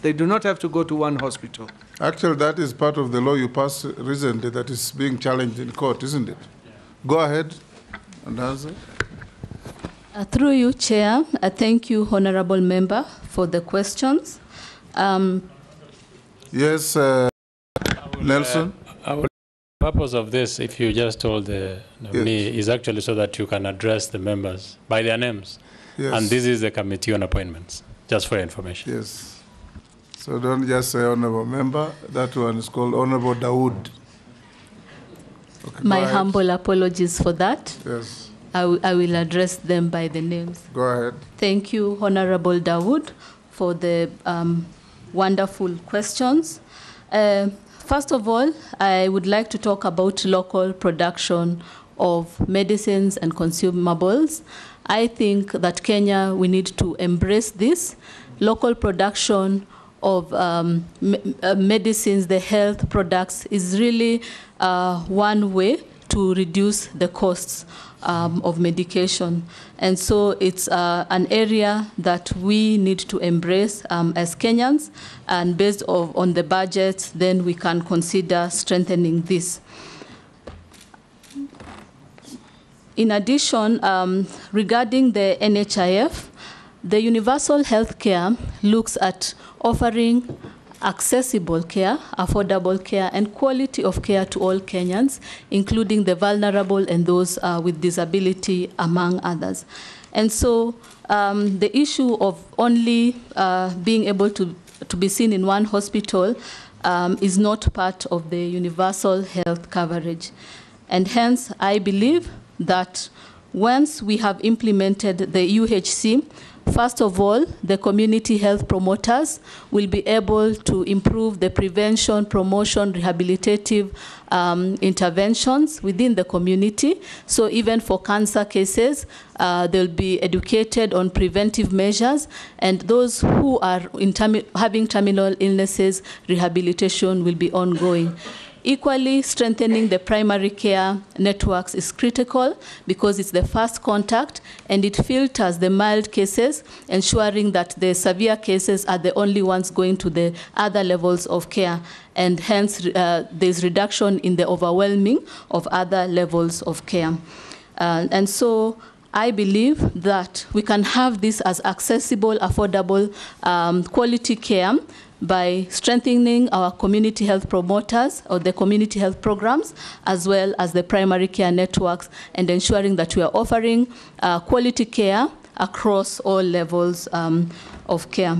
They do not have to go to one hospital. Actually, that is part of the law you passed recently that is being challenged in court, isn't it? Go ahead and answer. Through you, Chair, I thank you, Honorable Member, for the questions. Yes, Nelson? I would purpose of this, if you just told the nominee, is actually so that you can address the members by their names. Yes. And this is the committee on appointments, just for your information. Yes. So don't just say honorable member. That one is called Honorable Dawood. Okay, My go ahead. humble apologies for that. Yes. I will address them by the names. Go ahead. Thank you, Honorable Dawood, for the wonderful questions. First of all, I would like to talk about local production of medicines and consumables. I think that Kenya, we need to embrace this. Local production of medicines, the health products, is really one way to reduce the costs of medication. And so it's an area that we need to embrace as Kenyans, and based on the budget, then we can consider strengthening this. In addition, regarding the NHIF, the universal health care looks at offering accessible care, affordable care, and quality of care to all Kenyans, including the vulnerable and those with disability, among others. And so the issue of only being able to be seen in one hospital is not part of the universal health coverage. And hence, I believe that once we have implemented the UHC, first of all, the community health promoters will be able to improve the prevention, promotion, rehabilitative interventions within the community. So even for cancer cases, they'll be educated on preventive measures, and those who are having terminal illnesses, rehabilitation will be ongoing. Equally, strengthening the primary care networks is critical because it's the first contact and it filters the mild cases, ensuring that the severe cases are the only ones going to the other levels of care. And hence, there's reduction in the overwhelming of other levels of care. And so I believe that we can have this as accessible, affordable, quality care by strengthening our community health promoters or the community health programs, as well as the primary care networks, and ensuring that we are offering quality care across all levels of care.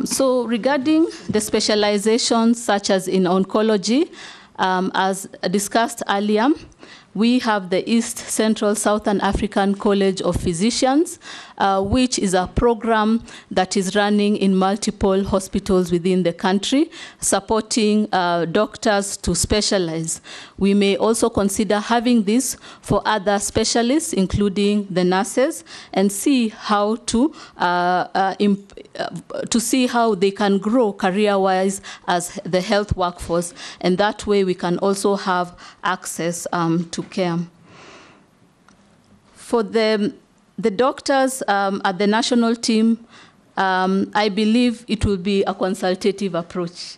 So regarding the specializations such as in oncology, as discussed earlier, we have the East Central Southern African College of Physicians, which is a program that is running in multiple hospitals within the country, supporting doctors to specialize. We may also consider having this for other specialists, including the nurses, and see how to see how they can grow career-wise as the health workforce, and that way we can also have access to care. For the doctors at the national team, I believe it will be a consultative approach.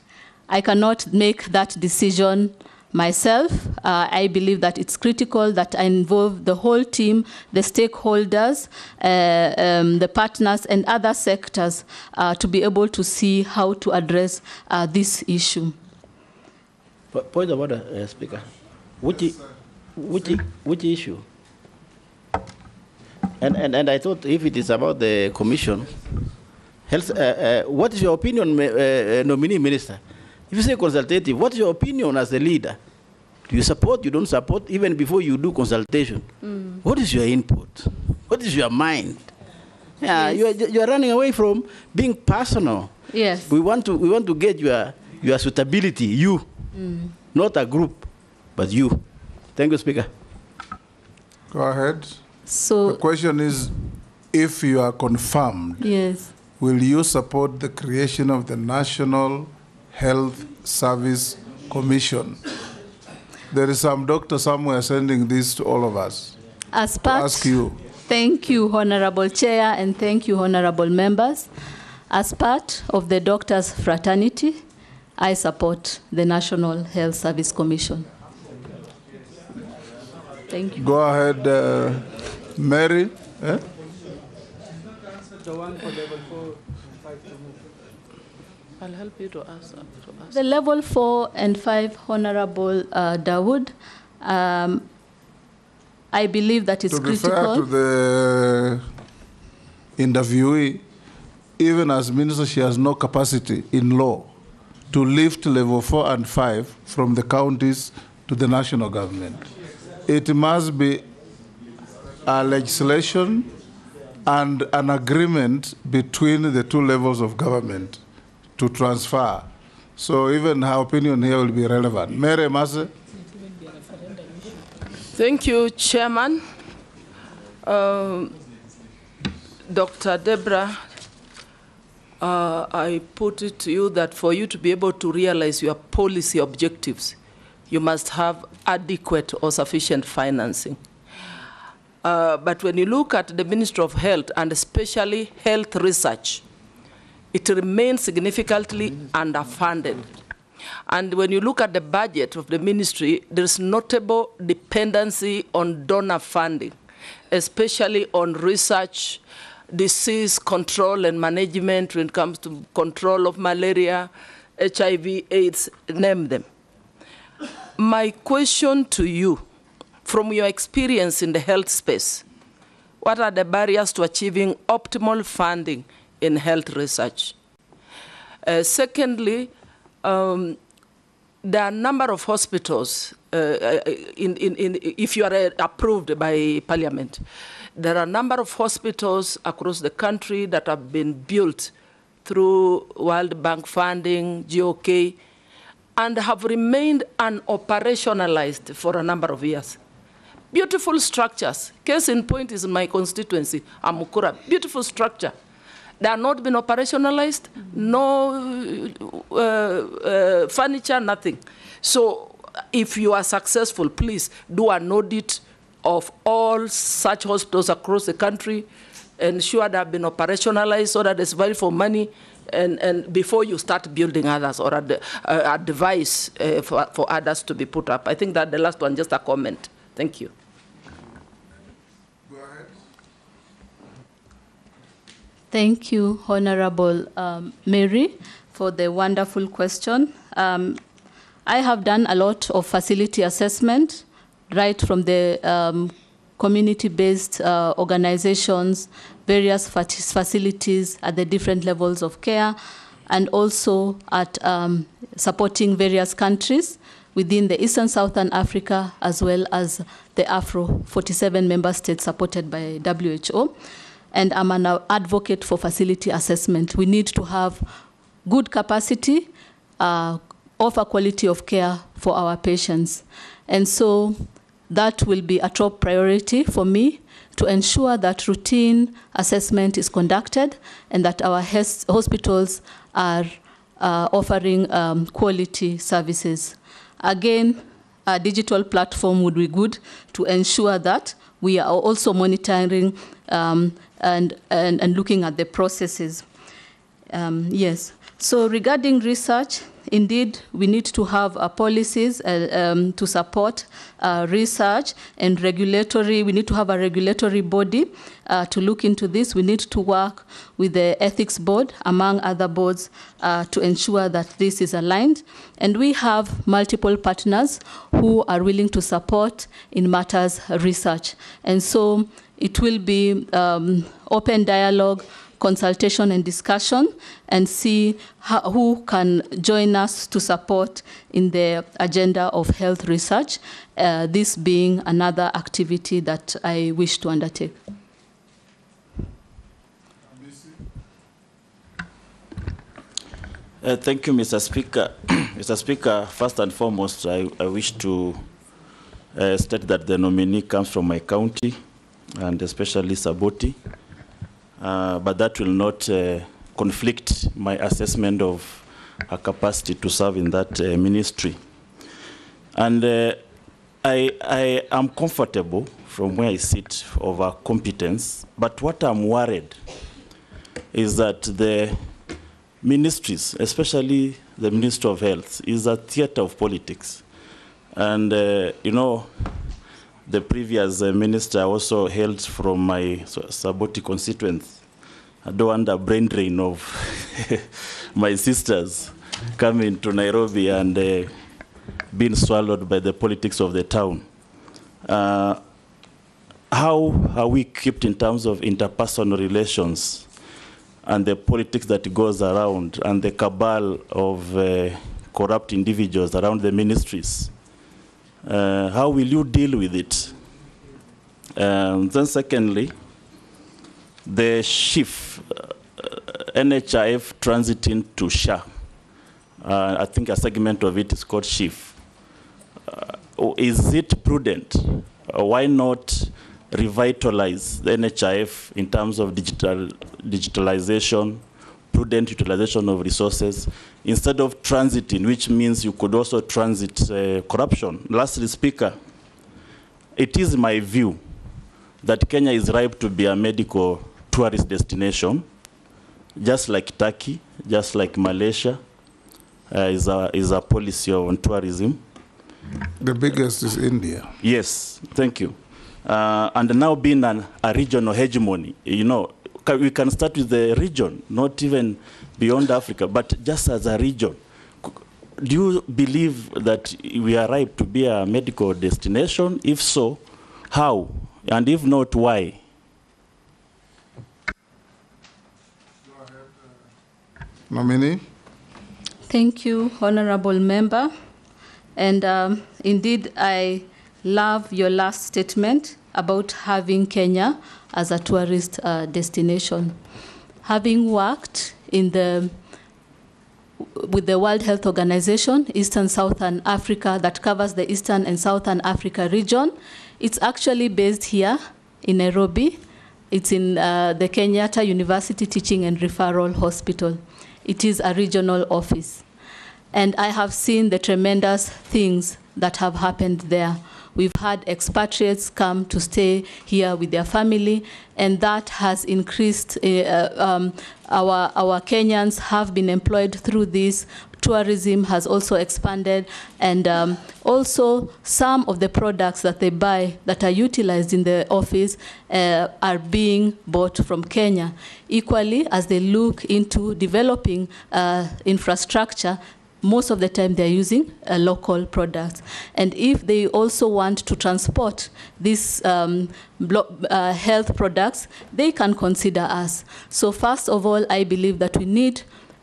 I cannot make that decision myself. I believe that it's critical that I involve the whole team, the stakeholders, the partners, and other sectors to be able to see how to address this issue. Point of order, Speaker. Which issue? And I thought if it is about the commission, health, what is your opinion, nominee minister? If you say consultative, what is your opinion as the leader? Do you support, you don't support, even before you do consultation? What is your input? What is your mind? Yeah, yes. you are running away from being personal. Yes. We want to get your suitability, you, not a group, but you. Thank you, Speaker. Go ahead. So the question is, if you are confirmed, yes, will you support the creation of the National Health Service Commission? There is some doctor somewhere sending this to all of us. As part, ask you. Thank you, Honorable Chair, and thank you, honorable members. As part of the doctors' fraternity, I support the National Health Service Commission. Thank you. Go ahead, Mary. The one for level 4, 5 to move. I'll help you to answer. The level 4 and 5, Honorable Dawood, I believe that is critical. To refer to the interviewee, even as minister, she has no capacity in law to lift level 4 and 5 from the counties to the national government. It must be a legislation and an agreement between the two levels of government to transfer. So even her opinion here will be relevant. Mary Mase. Thank you, Chairman. Dr. Deborah, I put it to you that for you to be able to realize your policy objectives, you must have adequate or sufficient financing. But when you look at the Ministry of Health, and especially health research, it remains significantly underfunded. And when you look at the budget of the ministry, there's notable dependency on donor funding, especially on research, disease control and management when it comes to control of malaria, HIV, AIDS, name them. My question to you, from your experience in the health space, what are the barriers to achieving optimal funding in health research? Secondly, there are a number of hospitals, if you are approved by Parliament, there are a number of hospitals across the country that have been built through World Bank funding, GOK, and have remained unoperationalized for a number of years. Beautiful structures. Case in point is my constituency, Amukura. Beautiful structure. They have not been operationalized, no furniture, nothing. So if you are successful, please do an audit of all such hospitals across the country, ensure they have been operationalized so that there's value for money, and before you start building others or advise for others to be put up. I think that the last one, just a comment. Thank you. Thank you, Honorable Mary, for the wonderful question. I have done a lot of facility assessment, right from the community-based organizations, various facilities at the different levels of care, and also at supporting various countries within the Eastern Southern Africa, as well as the Afro 47 member states supported by WHO. And I'm an advocate for facility assessment. We need to have good capacity, offer quality of care for our patients. And so that will be a top priority for me, to ensure that routine assessment is conducted and that our hospitals are offering quality services. Again, a digital platform would be good to ensure that we are also monitoring and looking at the processes. Yes. So regarding research, indeed, we need to have policies to support research and regulatory. We need to have a regulatory body to look into this. We need to work with the ethics board, among other boards, to ensure that this is aligned. And we have multiple partners who are willing to support in matters research. And so it will be open dialogue, consultation and discussion, and see who can join us to support in the agenda of health research, this being another activity that I wish to undertake. Thank you, Mr. Speaker. Mr. Speaker, first and foremost, I wish to state that the nominee comes from my county, and especially Saboti. But that will not conflict my assessment of her capacity to serve in that ministry. And I am comfortable from where I sit of her competence, but what I'm worried is that the ministries, especially the Ministry of Health, is a theater of politics. And, you know, the previous minister also hailed from my Saboti constituency. I don't want a brain drain of my sisters coming to Nairobi and being swallowed by the politics of the town. How are we kept in terms of interpersonal relations and the politics that goes around and the cabal of corrupt individuals around the ministries? How will you deal with it? Then secondly, the SHIF, NHIF transiting to SHA. I think a segment of it is called SHIF. Is it prudent? Why not revitalize the NHIF in terms of digitalization, prudent utilization of resources, instead of transiting, which means you could also transit corruption? Lastly, Speaker, it is my view that Kenya is ripe to be a medical tourist destination, just like Turkey, just like Malaysia, is a policy on tourism. The biggest is India. Yes, thank you. And now being a regional hegemony, you know, we can start with the region, not even beyond Africa, but just as a region. Do you believe that we are ripe to be a medical destination? If so, how? And if not, why? Nominee. Thank you, Honorable Member. And indeed, I love your last statement about having Kenya as a tourist destination. Having worked with the World Health Organization, Eastern Southern Africa, that covers the Eastern and Southern Africa region, it's actually based here in Nairobi. It's in the Kenyatta University Teaching and Referral Hospital. It is a regional office. And I have seen the tremendous things that have happened there. We've had expatriates come to stay here with their family, and that has increased. Our Kenyans have been employed through this. Tourism has also expanded, and also some of the products that they buy that are utilized in the office are being bought from Kenya. Equally, as they look into developing infrastructure, most of the time they're using local products. And if they also want to transport these health products, they can consider us. So first of all, I believe that we need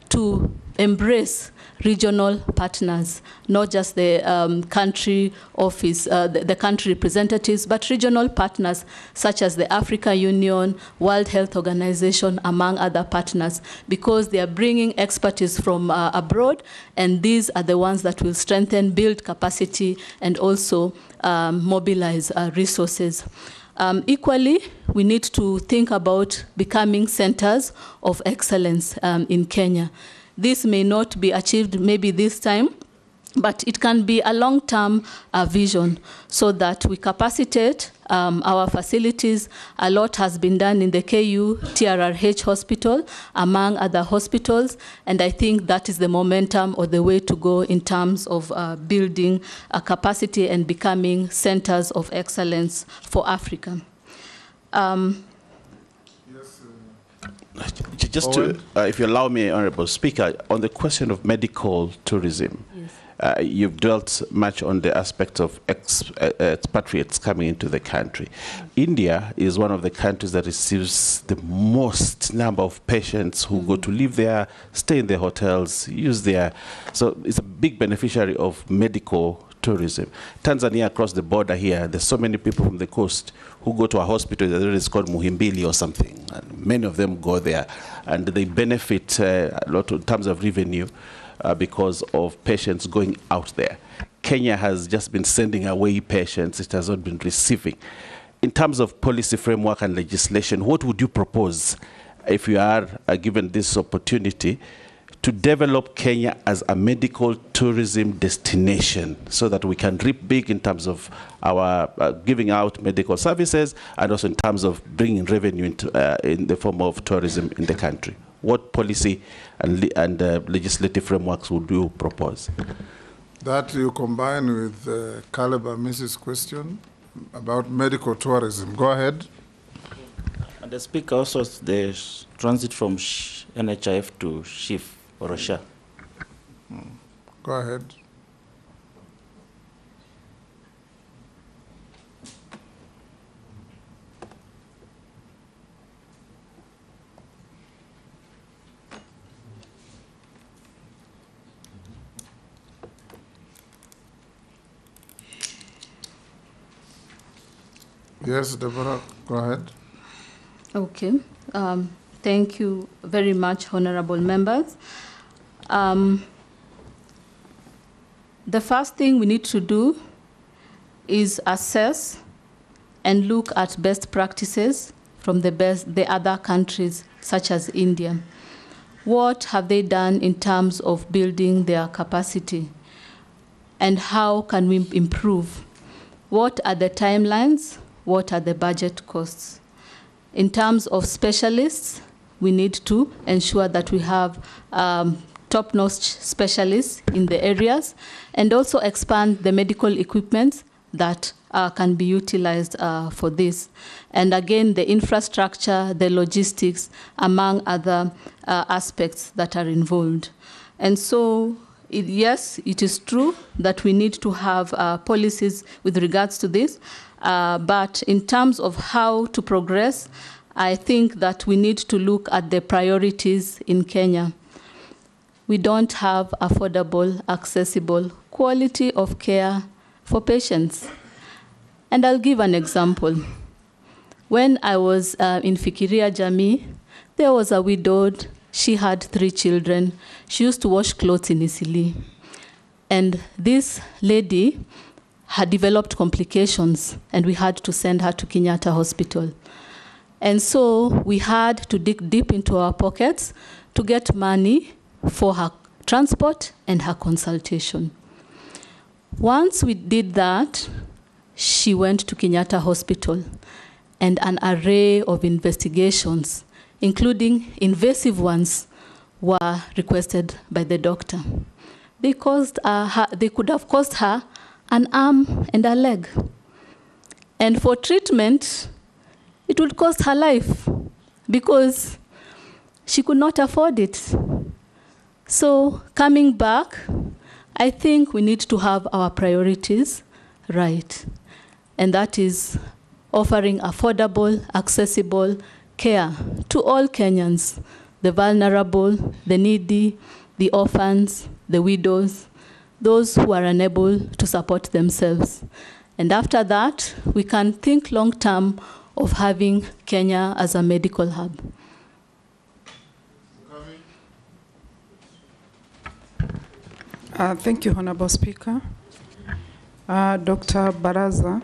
to embrace regional partners, not just the country office, the country representatives, but regional partners such as the African Union, World Health Organization, among other partners, because they are bringing expertise from abroad, and these are the ones that will strengthen, build capacity, and also mobilize resources. Equally, we need to think about becoming centers of excellence in Kenya. This may not be achieved maybe this time, but it can be a long-term vision so that we capacitate our facilities. A lot has been done in the KU TRRH hospital, among other hospitals, and I think that is the momentum or the way to go in terms of building a capacity and becoming centers of excellence for Africa. Just to, if you allow me, Honorable Speaker, on the question of medical tourism, yes. You've dwelt much on the aspect of expatriates coming into the country. India is one of the countries that receives the most number of patients who go to live there, stay in their hotels, use their, so it's a big beneficiary of medical tourism. Tanzania, across the border here, there's so many people from the coast who go to a hospital that is called Muhimbili or something. And many of them go there, and they benefit a lot in terms of revenue because of patients going out there. Kenya has just been sending away patients. It has not been receiving. In terms of policy framework and legislation, what would you propose if you are given this opportunity to develop Kenya as a medical tourism destination so that we can reap big in terms of our giving out medical services and also in terms of bringing revenue into, in the form of tourism in the country? What policy and legislative frameworks would you propose? That you combine with Caleb Mrs. question about medical tourism. Go ahead. And the Speaker also, the transit from NHIF to SHIF Orosha. Go ahead. Yes, Deborah, go ahead. Okay. Thank you very much, honorable members. The first thing we need to do is assess and look at best practices from the other countries, such as India. What have they done in terms of building their capacity? And how can we improve? What are the timelines? What are the budget costs? In terms of specialists, we need to ensure that we have top-notch specialists in the areas, and also expand the medical equipment that can be utilized for this. And again, the infrastructure, the logistics, among other aspects that are involved. And so, yes, it is true that we need to have policies with regards to this, but in terms of how to progress, I think that we need to look at the priorities in Kenya. We don't have affordable, accessible, quality of care for patients. And I'll give an example. When I was in Fikiria Jamii, there was a widowed. She had 3 children. She used to wash clothes in Isili. And this lady had developed complications, and we had to send her to Kenyatta Hospital. And so we had to dig deep into our pockets to get money for her transport and her consultation. Once we did that, she went to Kenyatta Hospital, and an array of investigations, including invasive ones, were requested by the doctor. They could have cost her an arm and a leg. And for treatment, it would cost her life because she could not afford it. So coming back, I think we need to have our priorities right. And that is offering affordable, accessible care to all Kenyans, the vulnerable, the needy, the orphans, the widows, those who are unable to support themselves. And after that, we can think long-term of having Kenya as a medical hub. Thank you, Honorable Speaker. Dr. Baraza,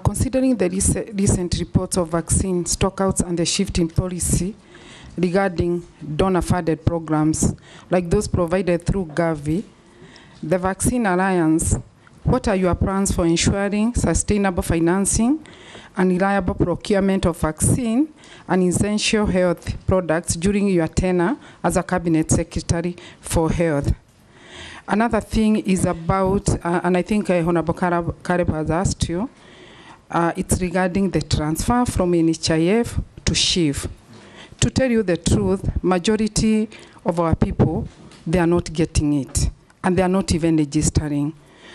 considering the recent reports of vaccine stockouts and the shift in policy regarding donor-funded programs like those provided through Gavi, the Vaccine Alliance, what are your plans for ensuring sustainable financing and reliable procurement of vaccine and essential health products during your tenure as a Cabinet Secretary for Health? Another thing is about, and I think Honorable Kareb has asked you, it's regarding the transfer from NHIF to SHIF. To tell you the truth, majority of our people, they are not getting it, and they are not even registering.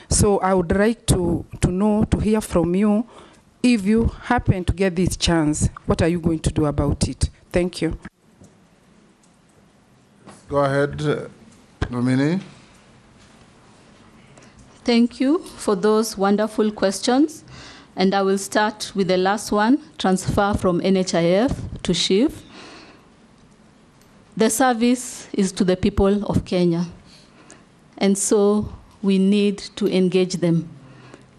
So I would like to know, to hear from you, if you happen to get this chance, what are you going to do about it? Thank you. Go ahead, nominee. Thank you for those wonderful questions. And I will start with the last one, transfer from NHIF to SHIF. The service is to the people of Kenya. And so we need to engage them.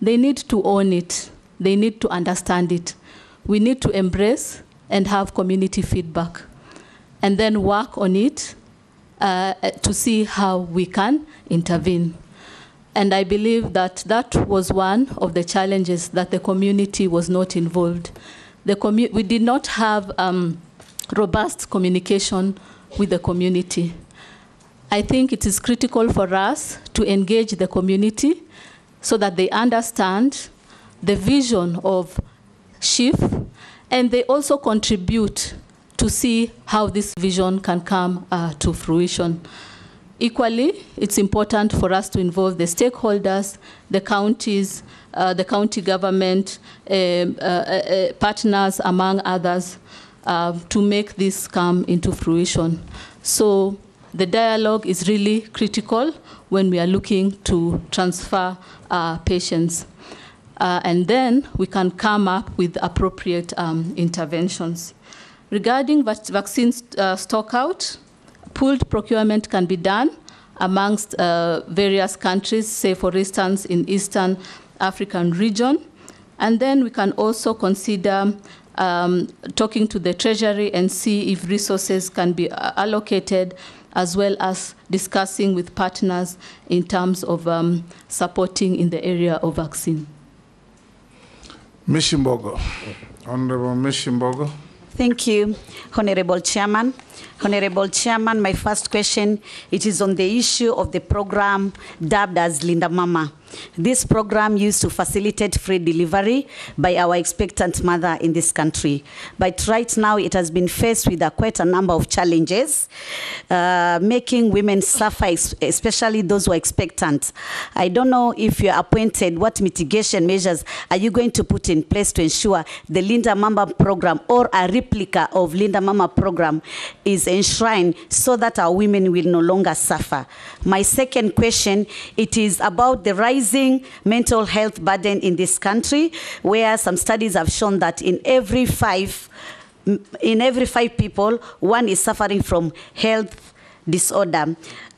They need to own it. They need to understand it. We need to embrace and have community feedback, and then work on it to see how we can intervene. And I believe that that was one of the challenges, that the community was not involved. We did not have robust communication with the community. I think it is critical for us to engage the community so that they understand the vision of SHIF, and they also contribute to see how this vision can come to fruition. Equally, it's important for us to involve the stakeholders, the counties, the county government, partners, among others, to make this come into fruition. So the dialogue is really critical when we are looking to transfer patients. And then we can come up with appropriate interventions. Regarding vaccine stockout, pooled procurement can be done amongst various countries, say for instance in Eastern African region. And then we can also consider talking to the Treasury and see if resources can be allocated, as well as discussing with partners in terms of supporting in the area of vaccine. Mishimbogo. Honorable Mishimbogo. Thank you, Honorable Chairman. Honorable Chairman, my first question, it is on the issue of the program dubbed as Linda Mama. This program used to facilitate free delivery by our expectant mother in this country. But right now it has been faced with quite a number of challenges, making women suffer, especially those who are expectant. I don't know if you're appointed, what mitigation measures are you going to put in place to ensure the Linda Mama program or a replica of Linda Mama program is enshrined so that our women will no longer suffer? My second question, it is about the rising mental health burden in this country, where some studies have shown that in every five people, one is suffering from health disorder.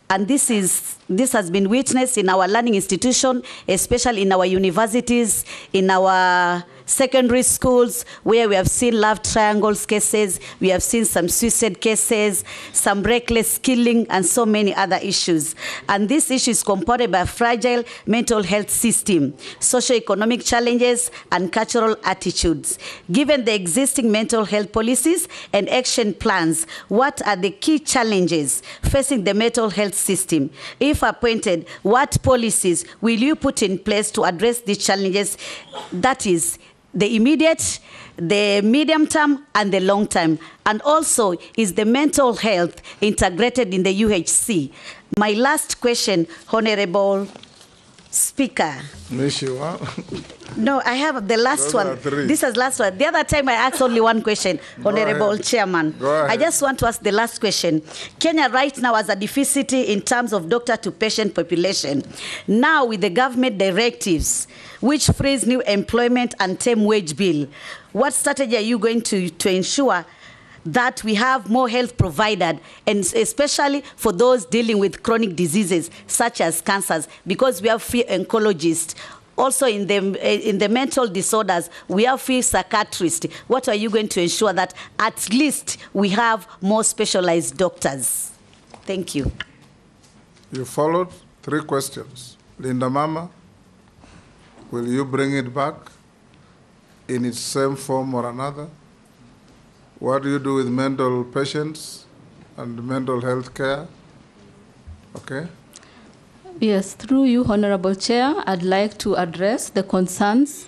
And this has been witnessed in our learning institution, especially in our universities, in our secondary schools, where we have seen love triangles cases, we have seen some suicide cases, some reckless killing, and so many other issues. And this issue is compounded by a fragile mental health system, socioeconomic challenges, and cultural attitudes. Given the existing mental health policies and action plans, what are the key challenges facing the mental health system? If appointed, what policies will you put in place to address these challenges? That is, the immediate, the medium term, and the long term. And also, is the mental health integrated in the UHC? My last question, Honorable Speaker. No, I have the last one. This is last one. The other time I asked only one question, Honorable Chairman. I just want to ask the last question. Kenya right now has a deficit in terms of doctor-to-patient population. Now with the government directives, which frees new employment and term wage bill, what strategy are you going to ensure that we have more health provided, and especially for those dealing with chronic diseases such as cancers, because we have few oncologists. Also in the mental disorders, we have few psychiatrists. What are you going to ensure that at least we have more specialized doctors? Thank you. You followed 3 questions. Linda Mama, will you bring it back in its same form or another? What do you do with mental patients and mental health care? Okay. Yes, through you, Honorable Chair, I'd like to address the concerns.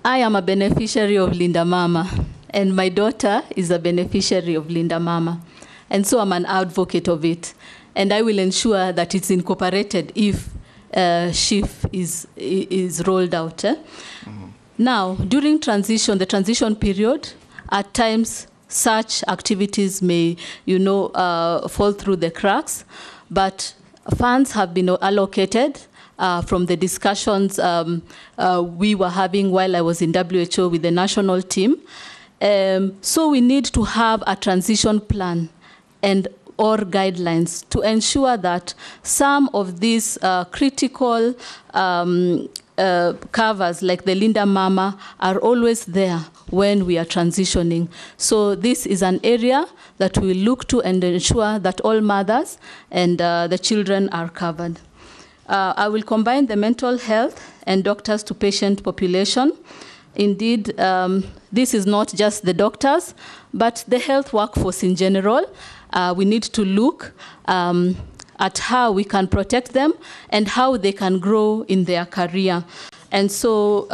I am a beneficiary of Linda Mama, and my daughter is a beneficiary of Linda Mama. And so I'm an advocate of it. And I will ensure that it's incorporated if SHIF is rolled out. Now, during the transition period, at times, such activities may, fall through the cracks, but funds have been allocated from the discussions we were having while I was in WHO with the national team. So we need to have a transition plan or guidelines to ensure that some of these critical covers like the Linda Mama are always there when we are transitioning. So this is an area that we look to and ensure that all mothers and the children are covered. I will combine the mental health and doctors to patient population. Indeed, this is not just the doctors, but the health workforce in general. We need to look at how we can protect them and how they can grow in their career. And so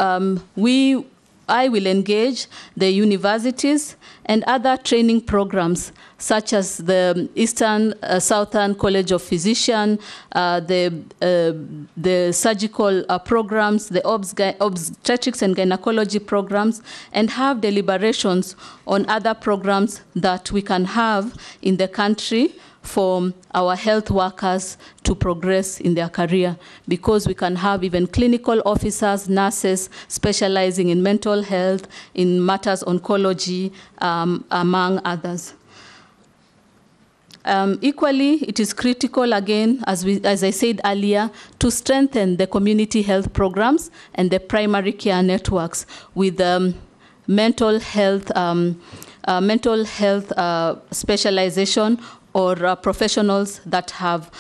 we I will engage the universities and other training programs, such as the Eastern Southern College of Physicians, the surgical programs, the obstetrics and gynecology programs, and have deliberations on other programs that we can have in the country for our health workers to progress in their career, because we can have even clinical officers, nurses specializing in mental health, in matters oncology, among others. Equally, it is critical, again, as I said earlier, to strengthen the community health programs and the primary care networks with mental health specialization, or professionals that have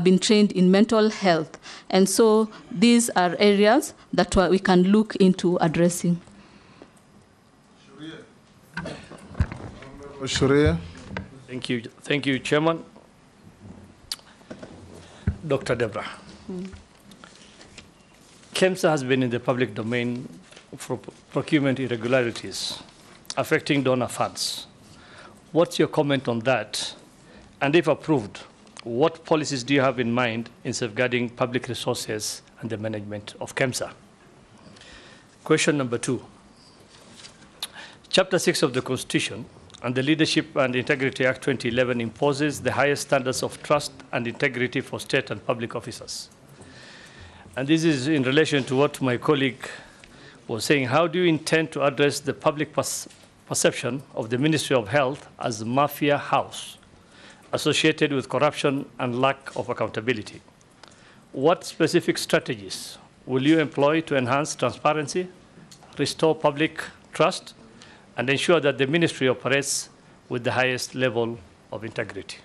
been trained in mental health. And so these are areas that we can look into addressing. Sharia. Thank you, Chairman. Dr. Deborah. KEMSA has been in the public domain for procurement irregularities affecting donor funds. What's your comment on that? And if approved, what policies do you have in mind in safeguarding public resources and the management of KEMSA? Question number 2. Chapter 6 of the Constitution and the Leadership and Integrity Act 2011 imposes the highest standards of trust and integrity for state and public officers. And this is in relation to what my colleague was saying. How do you intend to address the public perception of the Ministry of Health as a mafia house associated with corruption and lack of accountability? What specific strategies will you employ to enhance transparency, restore public trust, and ensure that the ministry operates with the highest level of integrity?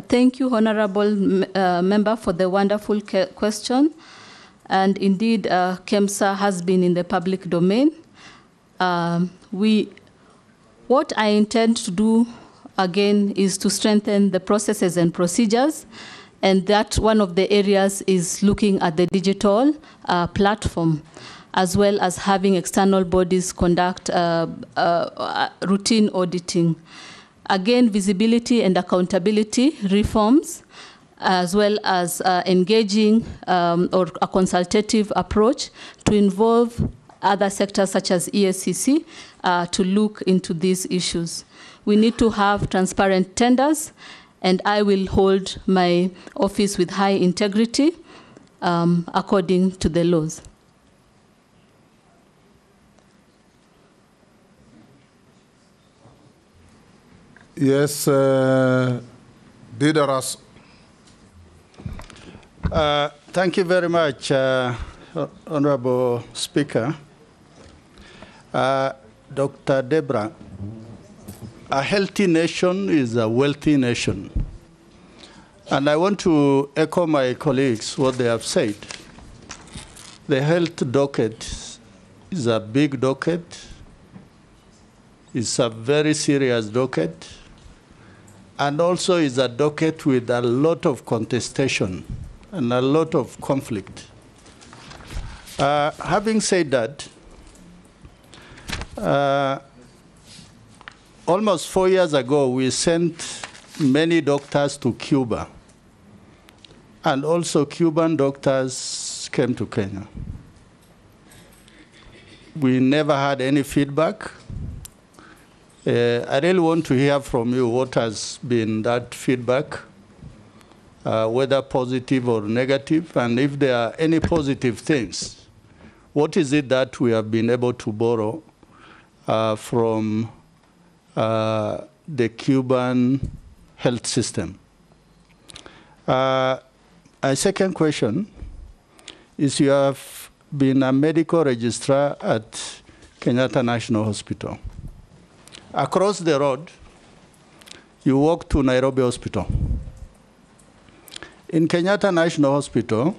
Thank you, Honorable Member, for the wonderful question. And indeed, KEMSA has been in the public domain. What I intend to do, again, is to strengthen the processes and procedures, and that one of the areas is looking at the digital platform, as well as having external bodies conduct routine auditing. Again, visibility and accountability reforms, as well as engaging or a consultative approach to involve other sectors such as ESCC to look into these issues. We need to have transparent tenders, and I will hold my office with high integrity according to the laws. Yes, Didaras. Thank you very much, Honorable Speaker. Dr. Deborah, a healthy nation is a wealthy nation. And I want to echo my colleagues, what they have said. The health docket is a big docket. It's a very serious docket. And also is a docket with a lot of contestation and a lot of conflict. Having said that, almost 4 years ago, we sent many doctors to Cuba. And also Cuban doctors came to Kenya. We never had any feedback. I really want to hear from you what has been that feedback, whether positive or negative, and if there are any positive things, what is it that we have been able to borrow from the Cuban health system? A second question is, you have been a medical registrar at Kenyatta National Hospital. Across the road, you walk to Nairobi Hospital. In Kenyatta National Hospital,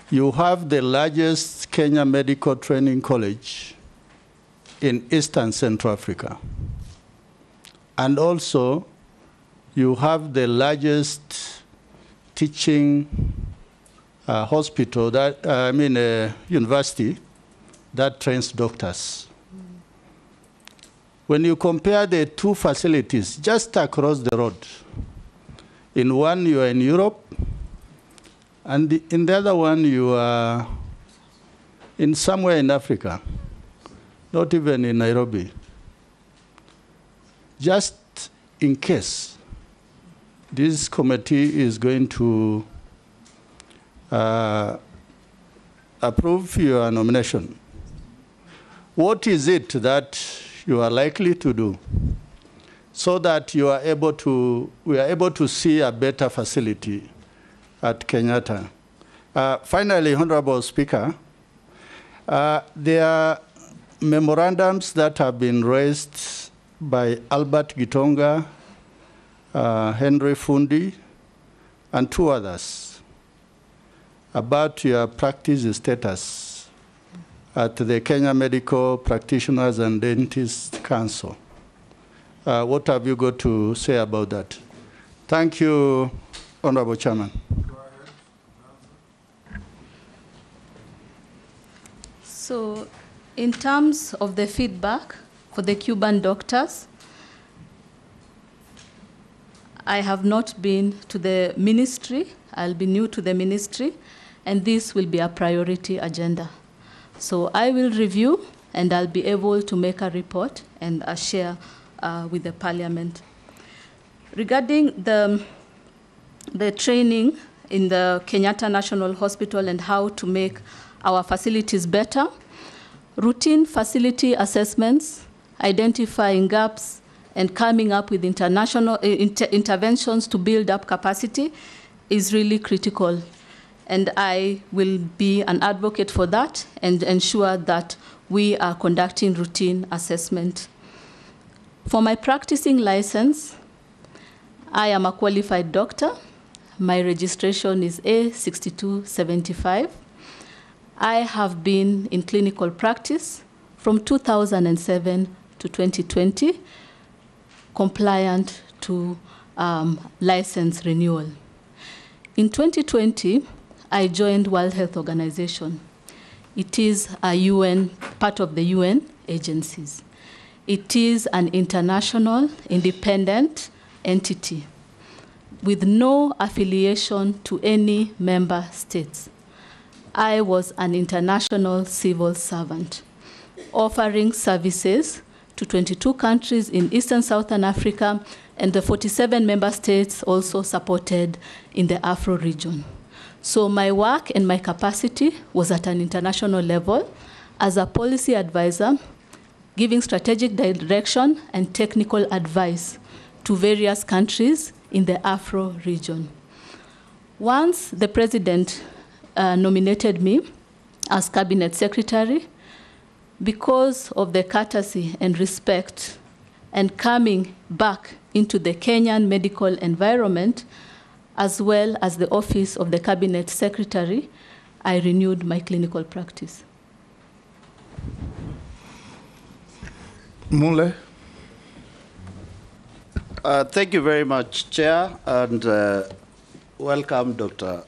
you have the largest Kenya Medical Training College in Eastern Central Africa. And also, you have the largest teaching hospital, university, that trains doctors. When you compare the two facilities just across the road, in one you are in Europe, and in the other one you are in somewhere in Africa, not even in Nairobi. Just in case this committee is going to approve your nomination, what is it that you are likely to do so that we are able to see a better facility at Kenyatta? Finally, Honorable Speaker, there are memorandums that have been raised by Albert Gitonga, Henry Fundi, and two others about your practice status at the Kenya Medical Practitioners and Dentists Council. What have you got to say about that? Thank you, Honorable Chairman. So, in terms of the feedback for the Cuban doctors, I have not been to the ministry. I'll be new to the ministry, and this will be a priority agenda. So I will review, and I'll be able to make a report and share with the Parliament. Regarding the training in the Kenyatta National Hospital and how to make our facilities better, routine facility assessments, identifying gaps, and coming up with international interventions to build up capacity is really critical. And I will be an advocate for that and ensure that we are conducting routine assessment. For my practicing license, I am a qualified doctor. My registration is A6275. I have been in clinical practice from 2007 to 2020, compliant to license renewal. In 2020, I joined World Health Organization. It is a UN, part of the UN agencies. It is an international, independent entity with no affiliation to any member states. I was an international civil servant, offering services to 22 countries in Eastern Southern Africa, and the 47 member states also supported in the Afro region. So my work and my capacity was at an international level as a policy advisor, giving strategic direction and technical advice to various countries in the Afro region. Once the president nominated me as cabinet secretary, because of the courtesy and respect and coming back into the Kenyan medical environment, as well as the office of the cabinet secretary, I renewed my clinical practice. Mule. Thank you very much, Chair, and welcome, Dr.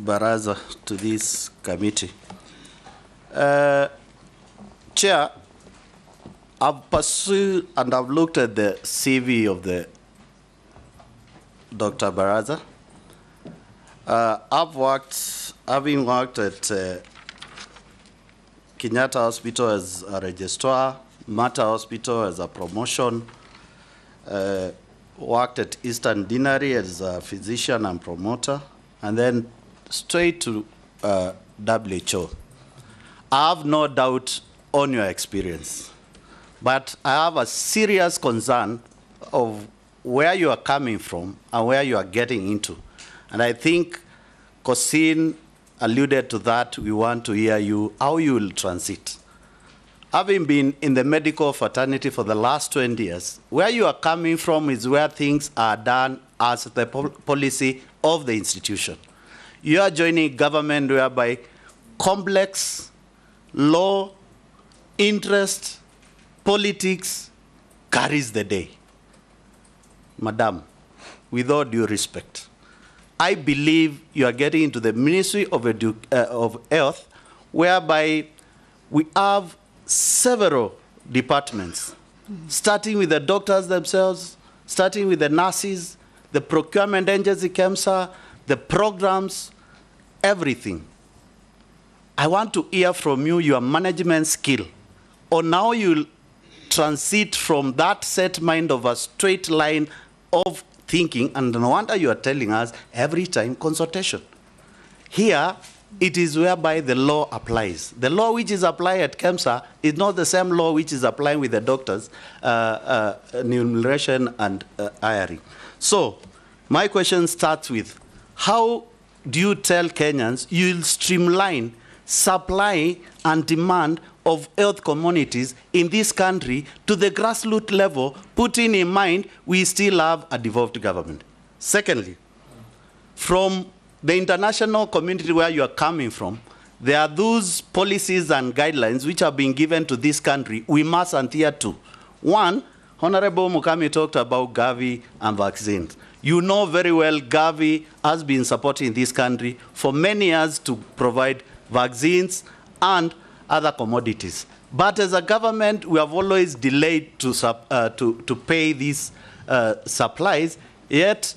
Baraza, to this committee. Chair, I've pursued and I've looked at the CV of the Dr. Baraza. Having worked at Kenyatta Hospital as a registrar, Mata Hospital as a promotion, worked at Eastern Deanery as a physician and promoter, and then straight to WHO. I have no doubt on your experience, but I have a serious concern of where you are coming from and where you are getting into. And I think Kosin alluded to that. We want to hear you, how you will transit. Having been in the medical fraternity for the last 20 years, where you are coming from is where things are done as the policy of the institution. You are joining government whereby complex law, interest, politics carries the day. Madam, with all due respect, I believe you are getting into the Ministry of Health, whereby we have several departments, starting with the doctors themselves, starting with the nurses, the procurement agency, KEMSA, the programs, everything. I want to hear from you your management skill, on how you transit from that set mind of a straight line of thinking, and no wonder you are telling us every time consultation. Here, it is whereby the law applies. The law which is applied at KEMSA is not the same law which is applying with the doctors, enumeration and hiring. So, my question starts with, how do you tell Kenyans you'll streamline supply and demand of health communities in this country to the grassroots level, putting in mind we still have a devolved government? Secondly, from the international community where you are coming from, there are those policies and guidelines which are being given to this country we must adhere to. One, Honorable Mukami talked about Gavi and vaccines. You know very well Gavi has been supporting this country for many years to provide vaccines and other commodities. But as a government, we have always delayed to pay these supplies, yet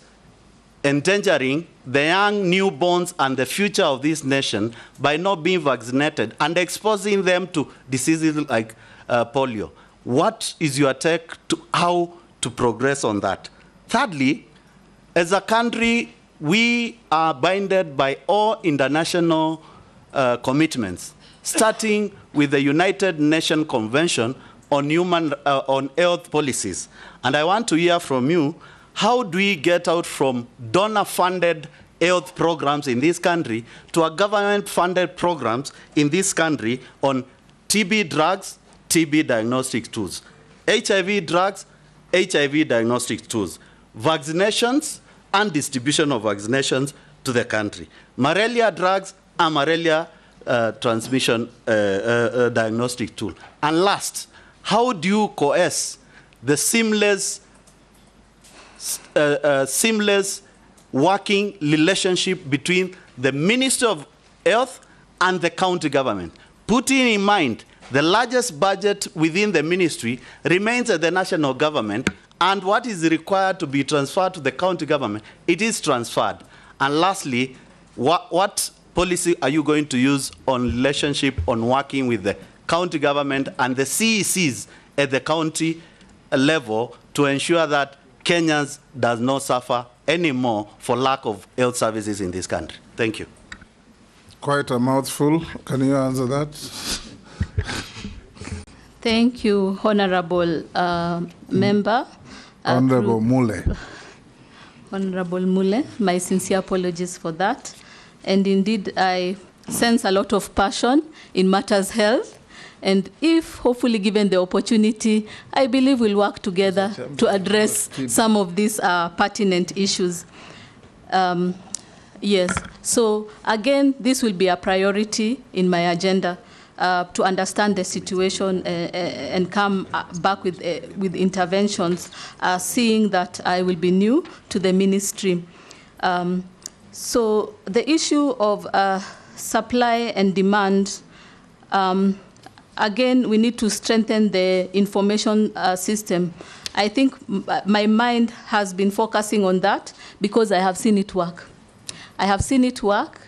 endangering the young newborns and the future of this nation by not being vaccinated and exposing them to diseases like polio. What is your take to how to progress on that? Thirdly, as a country, we are binded by all international commitments, starting with the United Nations Convention on on health policies. And I want to hear from you, how do we get out from donor-funded health programs in this country to a government-funded programs in this country on TB drugs, TB diagnostic tools, HIV drugs, HIV diagnostic tools, vaccinations and distribution of vaccinations to the country, malaria drugs and malaria transmission diagnostic tool. And last, how do you coerce the seamless working relationship between the Ministry of Health and the county government, putting in mind the largest budget within the ministry remains at the national government, and what is required to be transferred to the county government, it is transferred. And lastly, what policy are you going to use on relationship on working with the county government and the CECs at the county level to ensure that Kenyans does not suffer anymore for lack of health services in this country? Thank you. Quite a mouthful. Can you answer that? Thank you, Honorable Member. Honorable Mule. Honorable Mule, my sincere apologies for that. And indeed, I sense a lot of passion in matters health. And if hopefully given the opportunity, I believe we'll work together to address some of these pertinent issues. Yes, so again, this will be a priority in my agenda to understand the situation and come back with interventions, seeing that I will be new to the ministry. So the issue of supply and demand, again, we need to strengthen the information system. I think my mind has been focusing on that because I have seen it work. I have seen it work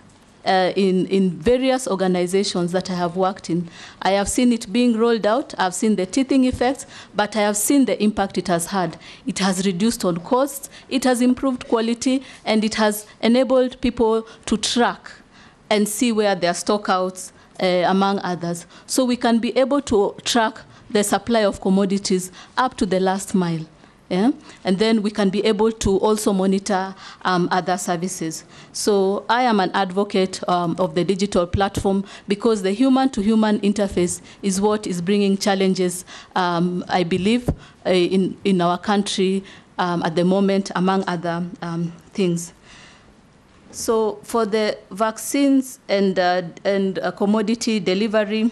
in various organizations that I have worked in. I have seen it being rolled out. I've seen the teething effects, but I have seen the impact it has had. It has reduced on costs, it has improved quality, and it has enabled people to track and see where their stockouts, among others. So we can be able to track the supply of commodities up to the last mile. Yeah? And then we can be able to also monitor other services. So I am an advocate of the digital platform because the human-to-human interface is what is bringing challenges, I believe, in our country at the moment, among other things. So for the vaccines and commodity delivery,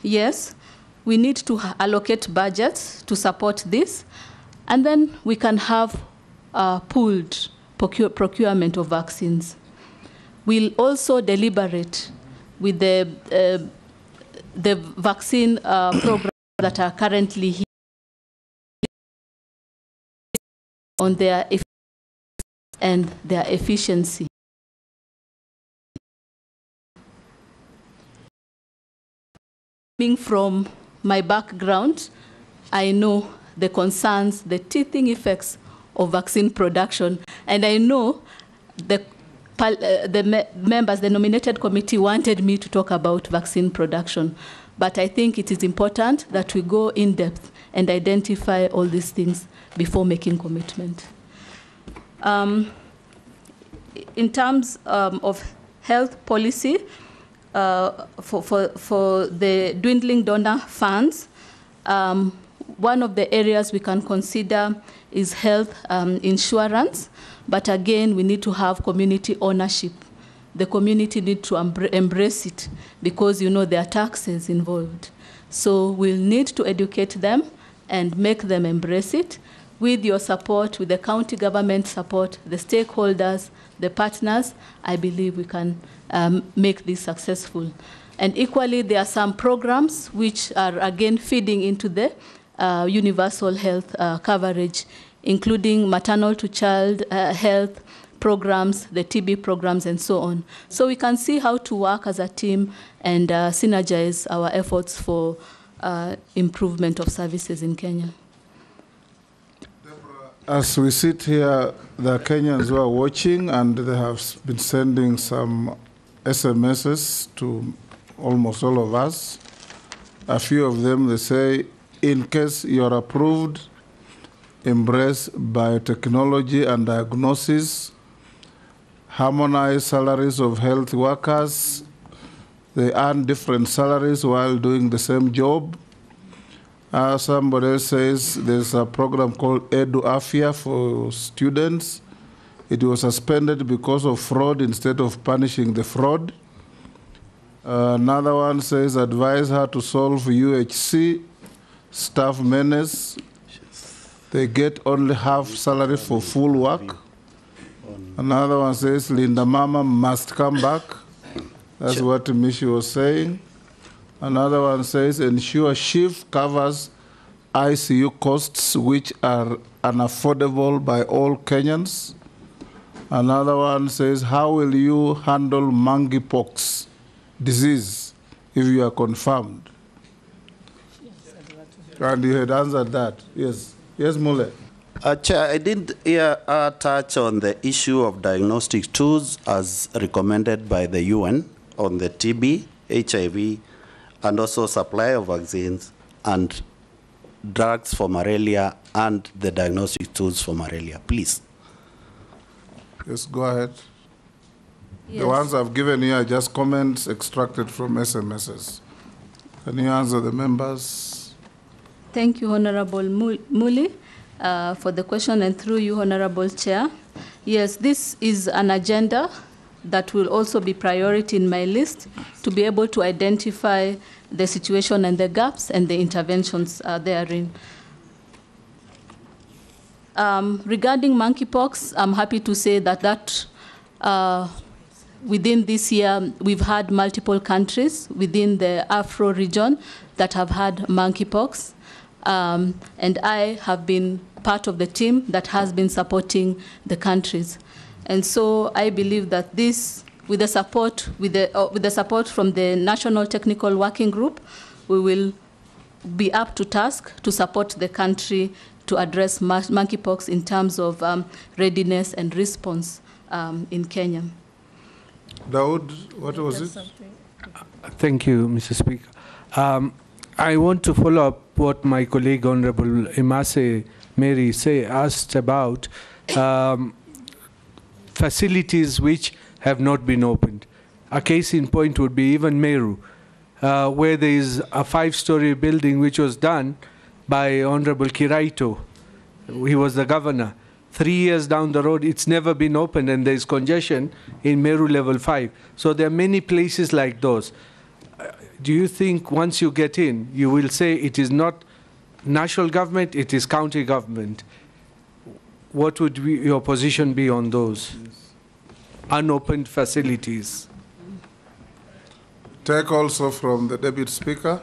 yes, we need to allocate budgets to support this. And then we can have pooled procurement of vaccines. We'll also deliberate with the vaccine programs that are currently here on their and their efficiency. Coming from my background, I know the concerns, the teething effects of vaccine production, and I know the members, the nominated committee wanted me to talk about vaccine production, but I think it is important that we go in depth and identify all these things before making commitment. In terms of health policy, for the dwindling donor funds, one of the areas we can consider is health insurance, but again, we need to have community ownership. The community need to embrace it because, you know, there are taxes involved. So we'll need to educate them and make them embrace it. With your support, with the county government support, the stakeholders, the partners, I believe we can make this successful. And equally, there are some programs which are, again, feeding into the universal health coverage, including maternal-to-child health programs, the TB programs, and so on. So we can see how to work as a team and synergize our efforts for improvement of services in Kenya. As we sit here, the Kenyans who are watching, and they have been sending some SMSs to almost all of us. A few of them, they say, in case you're approved, embrace biotechnology and diagnosis, harmonize salaries of health workers. They earn different salaries while doing the same job. Somebody else says there's a program called Edu Afia for students. It was suspended because of fraud instead of punishing the fraud. Another one says advise her to solve UHC staff menace. They get only half salary for full work. Another one says Linda Mama must come back. That's what Mishi was saying. Another one says ensure SHIF covers ICU costs which are unaffordable by all Kenyans. Another one says, how will you handle monkeypox disease if you are confirmed? And you had answered that. Yes. Yes, Mule. Chair, I did hear touch on the issue of diagnostic tools as recommended by the UN on the TB, HIV, and also supply of vaccines and drugs for malaria and the diagnostic tools for malaria. Please. Yes, go ahead. Yes. The ones I've given you are just comments extracted from SMSs. Can you answer the members? Thank you, Honorable Muli, for the question, and through you, Honorable Chair. Yes, this is an agenda that will also be priority in my list to be able to identify the situation and the gaps and the interventions therein. Regarding monkeypox, I'm happy to say that within this year, we've had multiple countries within the Afro region that have had monkeypox. And I have been part of the team that has been supporting the countries. And so I believe that this, with the support from the National Technical Working Group, we will be up to task to support the country to address monkeypox in terms of readiness and response in Kenya. Daud, what was it? Thank you, Mr. Speaker. I want to follow up what my colleague, Honorable Imase Mary, asked about facilities which have not been opened. A case in point would be even Meru, where there is a 5-story building which was done by Honorable Kiraito. He was the governor. 3 years down the road, it's never been opened, and there is congestion in Meru level 5. So there are many places like those. Do you think once you get in, you will say it is not national government, it is county government? what would your position be on those unopened facilities? Take also from the Deputy Speaker.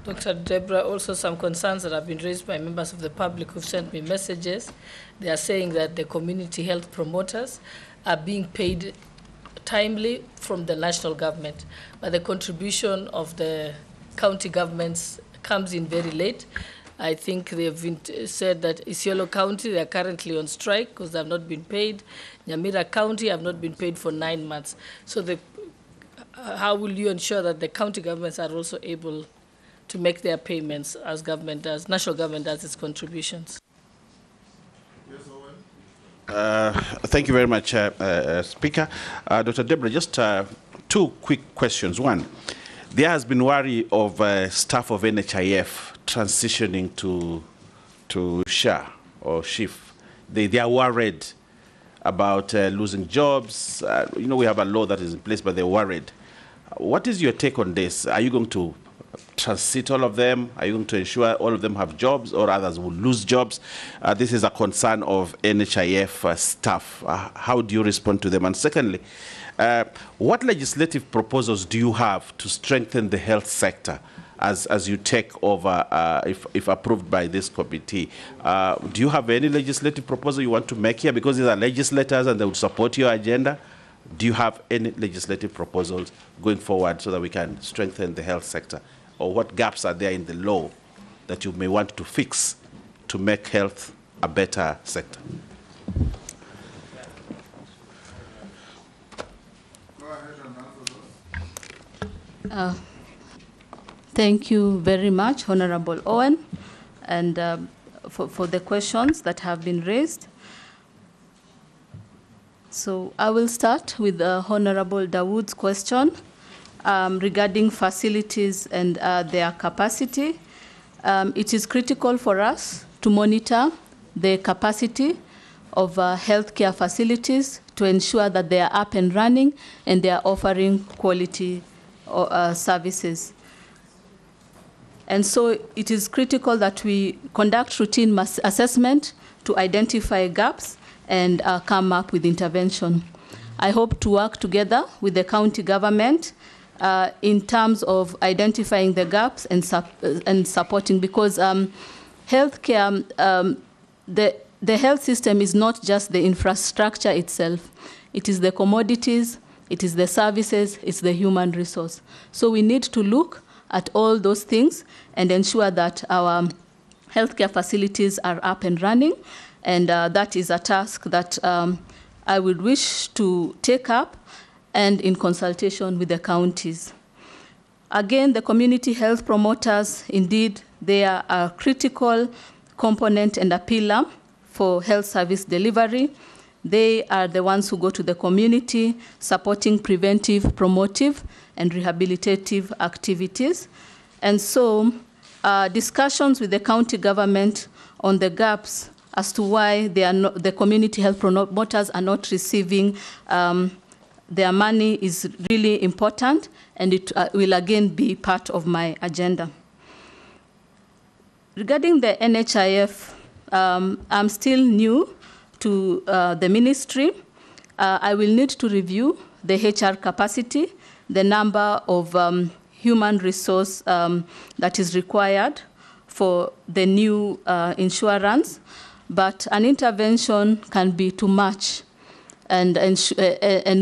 Dr. Deborah, also some concerns that have been raised by members of the public who've sent me messages. They are saying that the community health promoters are being paid timely from the national government, but the contribution of the county governments comes in very late. I think they've been said that Isiolo County, they are currently on strike because they have not been paid. Nyamira County have not been paid for 9 months. So how will you ensure that the county governments are also able to make their payments as government does, national government does its contributions? Thank you very much, Speaker. Dr. Deborah, just 2 quick questions. One, there has been worry of staff of NHIF transitioning to SHA or SHIF. They are worried about losing jobs. We have a law that is in place, but they're worried. What is your take on this? Are you going to transit all of them? Are you going to ensure all of them have jobs or others will lose jobs? This is a concern of NHIF staff. How do you respond to them? And secondly, what legislative proposals do you have to strengthen the health sector as you take over, if approved by this committee? Do you have any legislative proposal you want to make here? Because these are legislators and they will support your agenda. Do you have any legislative proposals going forward so that we can strengthen the health sector? Or what gaps are there in the law that you may want to fix to make health a better sector? Thank you very much, Honorable Owen, and for the questions that have been raised. So I will start with Honorable Dawood's question regarding facilities and their capacity. It is critical for us to monitor the capacity of healthcare facilities to ensure that they are up and running and they are offering quality services. And so it is critical that we conduct routine assessment to identify gaps and come up with intervention. I hope to work together with the county government in terms of identifying the gaps and supporting, because healthcare, the health system is not just the infrastructure itself. It is the commodities, it is the services, it's the human resource. So we need to look at all those things and ensure that our healthcare facilities are up and running. And that is a task that I would wish to take up and in consultation with the counties. Again, the community health promoters, indeed, they are a critical component and a pillar for health service delivery. They are the ones who go to the community, supporting preventive, promotive, and rehabilitative activities. And so discussions with the county government on the gaps as to why they are not, the community health promoters are not receiving their money is really important, and it will again be part of my agenda. Regarding the NHIF, I'm still new to the ministry. I will need to review the HR capacity, the number of human resource that is required for the new insurance, but an intervention can be too much and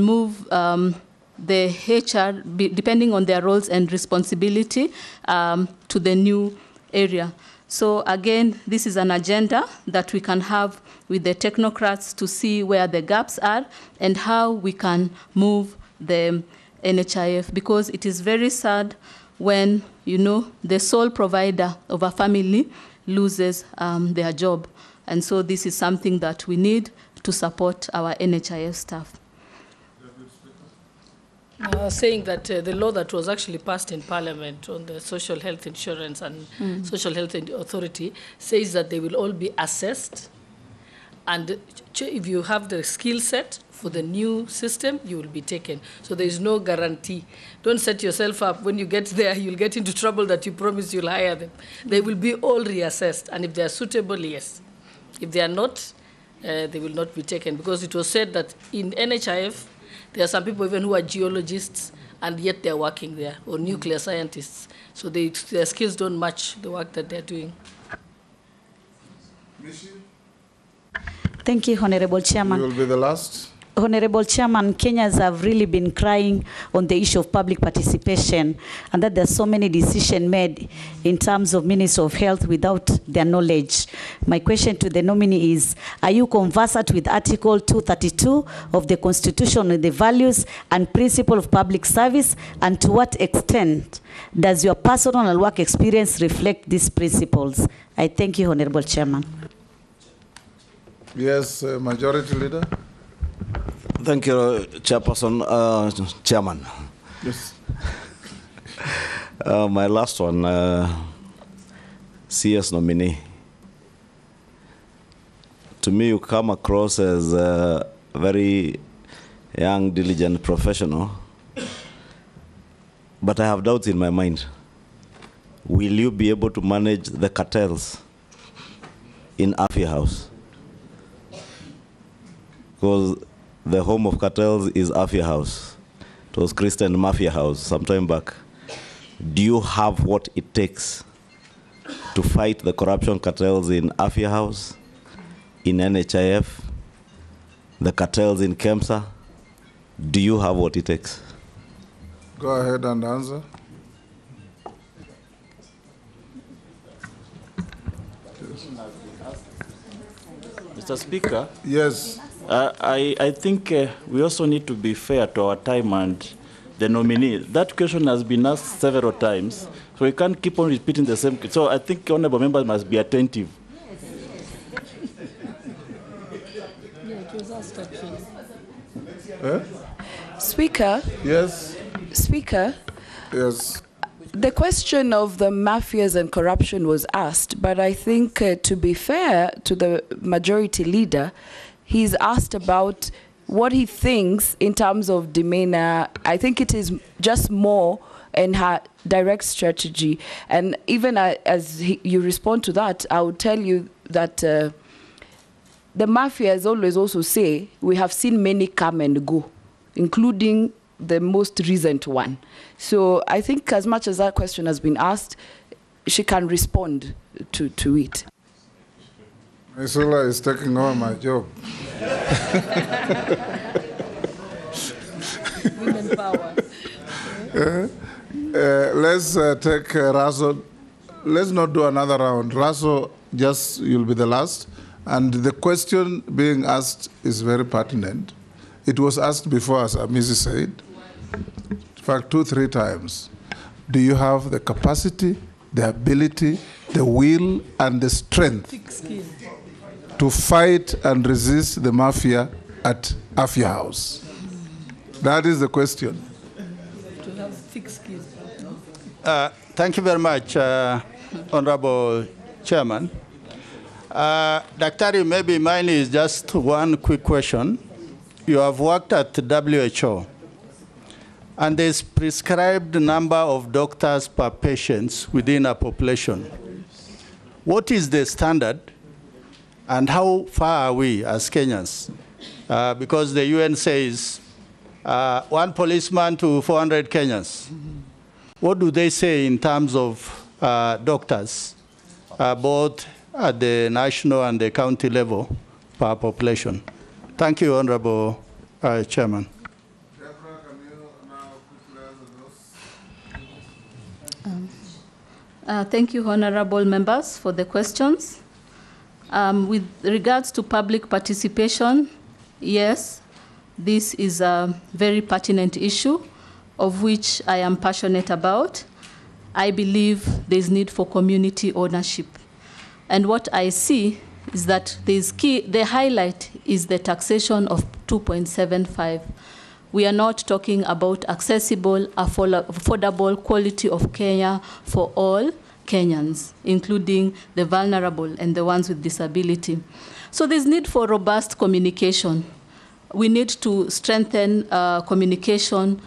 move the HR, depending on their roles and responsibility, to the new area. So again, this is an agenda that we can have with the technocrats to see where the gaps are and how we can move the NHIF, because it is very sad when, you know, the sole provider of a family loses their job. And so this is something that we need to support our NHIF staff. Saying that the law that was actually passed in Parliament on the social health insurance and social health authority says that they will all be assessed, and if you have the skill set for the new system, you will be taken. So there is no guarantee. Don't set yourself up. When you get there, you'll get into trouble that you promise you'll hire them. They will be all reassessed, and if they are suitable, yes. If they are not, they will not be taken, because it was said that in NHIF, there are some people even who are geologists, and yet they're working there, or nuclear scientists. So their skills don't match the work that they're doing. Thank you, Honorable Chairman. You will be the last. Honorable Chairman, Kenyans have really been crying on the issue of public participation, and that there's so many decisions made in terms of Ministry of Health without their knowledge. My question to the nominee is, are you conversant with Article 232 of the Constitution on the values and principle of public service, and to what extent does your personal and work experience reflect these principles? I thank you, Honorable Chairman. Yes, Majority Leader. Thank you, Chairperson, Chairman. Yes. My last one, CS nominee. To me, you come across as a very young, diligent professional, but I have doubts in my mind. Will you be able to manage the cartels in Afia House? Because the home of cartels is Afia House. It was Christian Mafia House some time back. Do you have what it takes to fight the corruption cartels in Afia House, in NHIF, the cartels in KEMSA? Do you have what it takes? Go ahead and answer. Mr. Speaker? Yes. I think we also need to be fair to our time and the nominee. That question has been asked several times, so we can't keep on repeating the same. So I think honorable members must be attentive. Speaker? Yes. Speaker? Yes. The question of the mafias and corruption was asked, but I think to be fair to the majority leader, he's asked about what he thinks in terms of demeanor. I think it is just more in her direct strategy. And even as you respond to that, I would tell you that the mafias always also say, we have seen many come and go, including the most recent one. So I think as much as that question has been asked, she can respond to it. Isula is taking over my job. Women power. Let's take Raso. Let's not do another round. Raso, just you'll be the last. And the question being asked is very pertinent. It was asked before, as Amisi said, in fact, 2-3 times. Do you have the capacity, the ability, the will, and the strength to fight and resist the mafia at Afia House? That is the question. To have thick skin. Thank you very much, Honorable Chairman. Dr. maybe mine is just one quick question. You have worked at WHO, and there's prescribed number of doctors per patient within a population. What is the standard, and how far are we as Kenyans? Because the UN says 1 policeman to 400 Kenyans. What do they say in terms of doctors, both at the national and the county level per population? Thank you, Honorable Chairman. Thank you, honorable members, for the questions. With regards to public participation, yes, this is a very pertinent issue of which I am passionate about. I believe there's need for community ownership. And what I see is that the highlight is the taxation of 2.75. We are not talking about accessible, affordable quality of care for all Kenyans, including the vulnerable and the ones with disability. So there's need for robust communication. We need to strengthen communication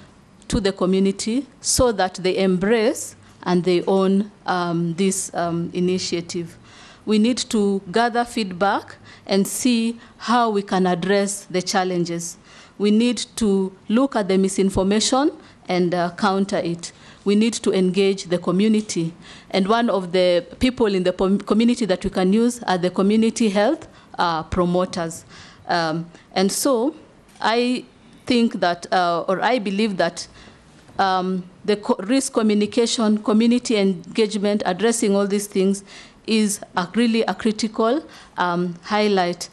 to the community so that they embrace and they own this initiative. we need to gather feedback and see how we can address the challenges. We need to look at the misinformation and counter it. We need to engage the community. And one of the people in the community that we can use are the community health promoters. And so I think that, or I believe that the risk communication, community engagement, addressing all these things is really a critical highlight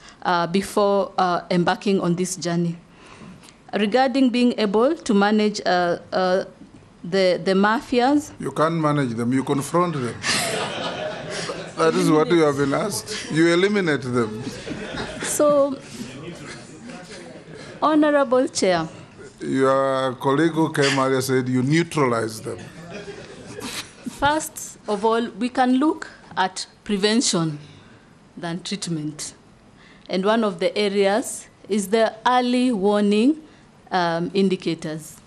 before embarking on this journey. Regarding being able to manage the mafias. You can't manage them, you confront them. That is what you have been asked. You eliminate them. So, Honorable Chair. Your colleague who came earlier said you neutralize them. First of all, we can look at prevention than treatment. And one of the areas is the early warning indicators.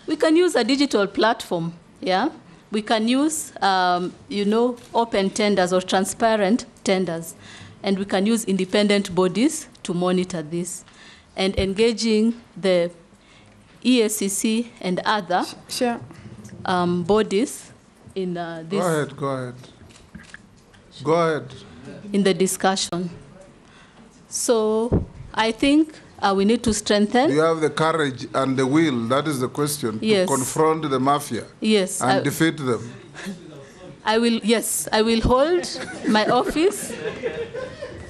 We can use a digital platform, yeah? We can use, open tenders or transparent tenders. And we can use independent bodies to monitor this. And engaging the EACC and other bodies in this. Go ahead. In the discussion. So I think we need to strengthen. You have the courage and the will, that is the question, yes, to confront the mafia, yes, and defeat them. I will hold my office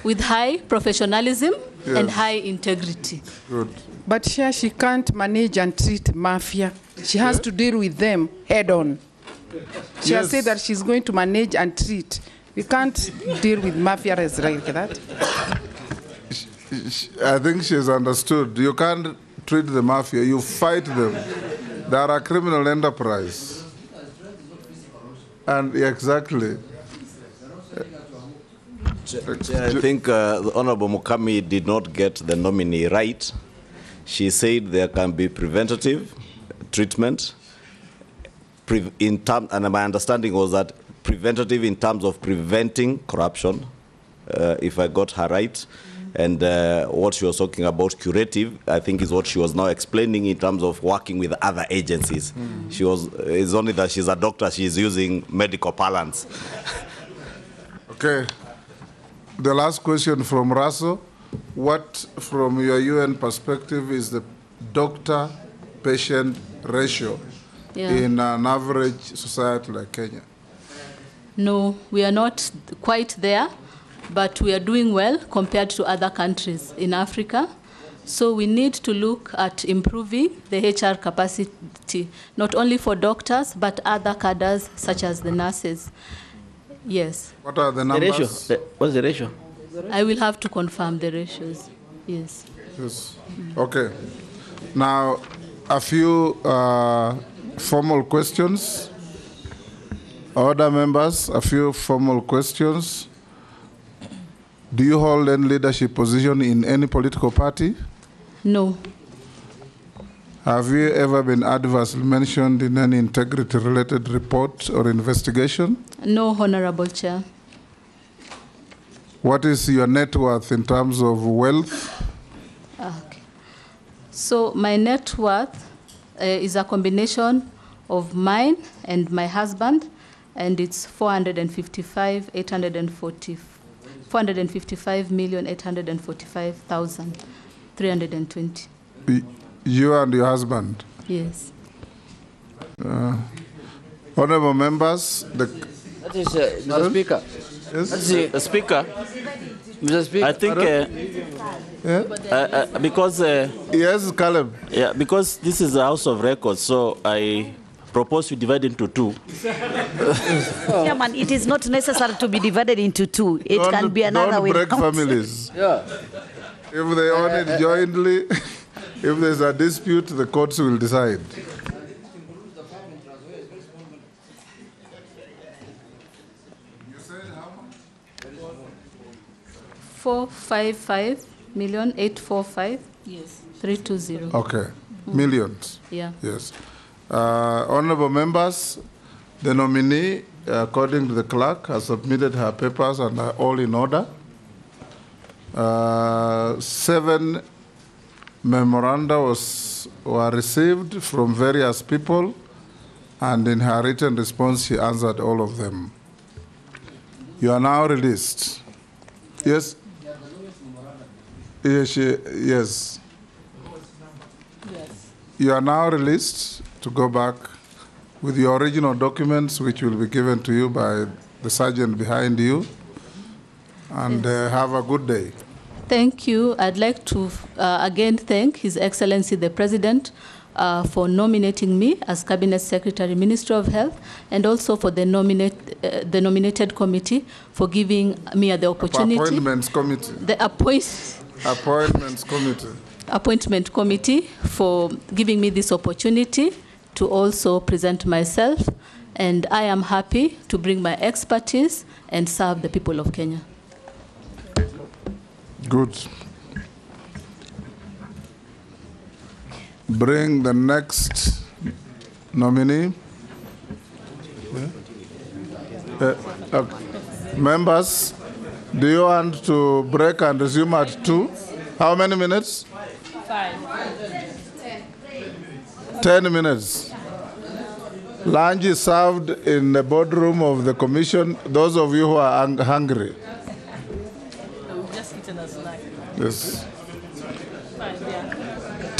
with high professionalism, yes, and high integrity. Good. But she can't manage and treat mafia. She has to deal with them head on. She has said that she's going to manage and treat. We can't deal with mafia as like that. I think she's understood. You can't treat the mafia, you fight them. They are a criminal enterprise. And exactly. I think the Honorable Mukami did not get the nominee right. She said there can be preventative treatment, and my understanding was that preventative in terms of preventing corruption, if I got her right. And what she was talking about, curative, I think is what she was now explaining in terms of working with other agencies. It's only that she's a doctor, she's using medical parlance. Okay. The last question from Russell. What, from your UN perspective, is the doctor-patient ratio in an average society like Kenya? No, we are not quite there, but we are doing well compared to other countries in Africa. So we need to look at improving the HR capacity, not only for doctors, but other cadres such as the nurses. Yes. What are the numbers? The ratio. What's the ratio? I will have to confirm the ratios. Yes. Yes. Okay. Now, a few formal questions. Other members, a few formal questions. Do you hold any leadership position in any political party? No. Have you ever been adversely mentioned in any integrity-related report or investigation? No, Honorable Chair. What is your net worth in terms of wealth? Okay. So my net worth is a combination of mine and my husband, and it's 455,845,320. You and your husband? Yes. Honorable members, that is Mr. Speaker. Yes? That's Speaker. Mr. Speaker. I think because yes, Caleb. Yeah, because this is a House of Records, so I propose we divide into two. Chairman, it is not necessary to be divided into two. It can be another way. Don't break families. Yeah. If they own it jointly, if there's a dispute, the courts will decide. $455,845,320. Yes. Okay. Millions. Yeah. Yes. Honorable members, The nominee, according to the clerk, has submitted her papers and are all in order. 7 memoranda were received from various people, and in her written response, she answered all of them. You are now released. Yes? Yes. Yes. You are now released to go back with your original documents, which will be given to you by the sergeant behind you. And have a good day. Thank you. I'd like to again thank His Excellency the President for nominating me as Cabinet Secretary, Minister of Health, and also for the nominated committee for giving me the opportunity. Appointments Committee. The Appointments Committee. Appointment Committee for giving me this opportunity to also present myself. And I am happy to bring my expertise and serve the people of Kenya. Good. Bring the next nominee. Members, do you want to break and resume at 2? How many minutes? 5. 10 minutes. Lunch is served in the boardroom of the commission. Those of you who are hungry. We've just eaten a snack. Yes. 5, yeah.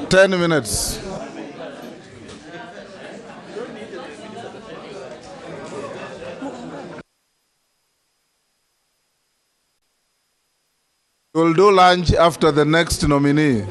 10 minutes. We'll do lunch after the next nominee.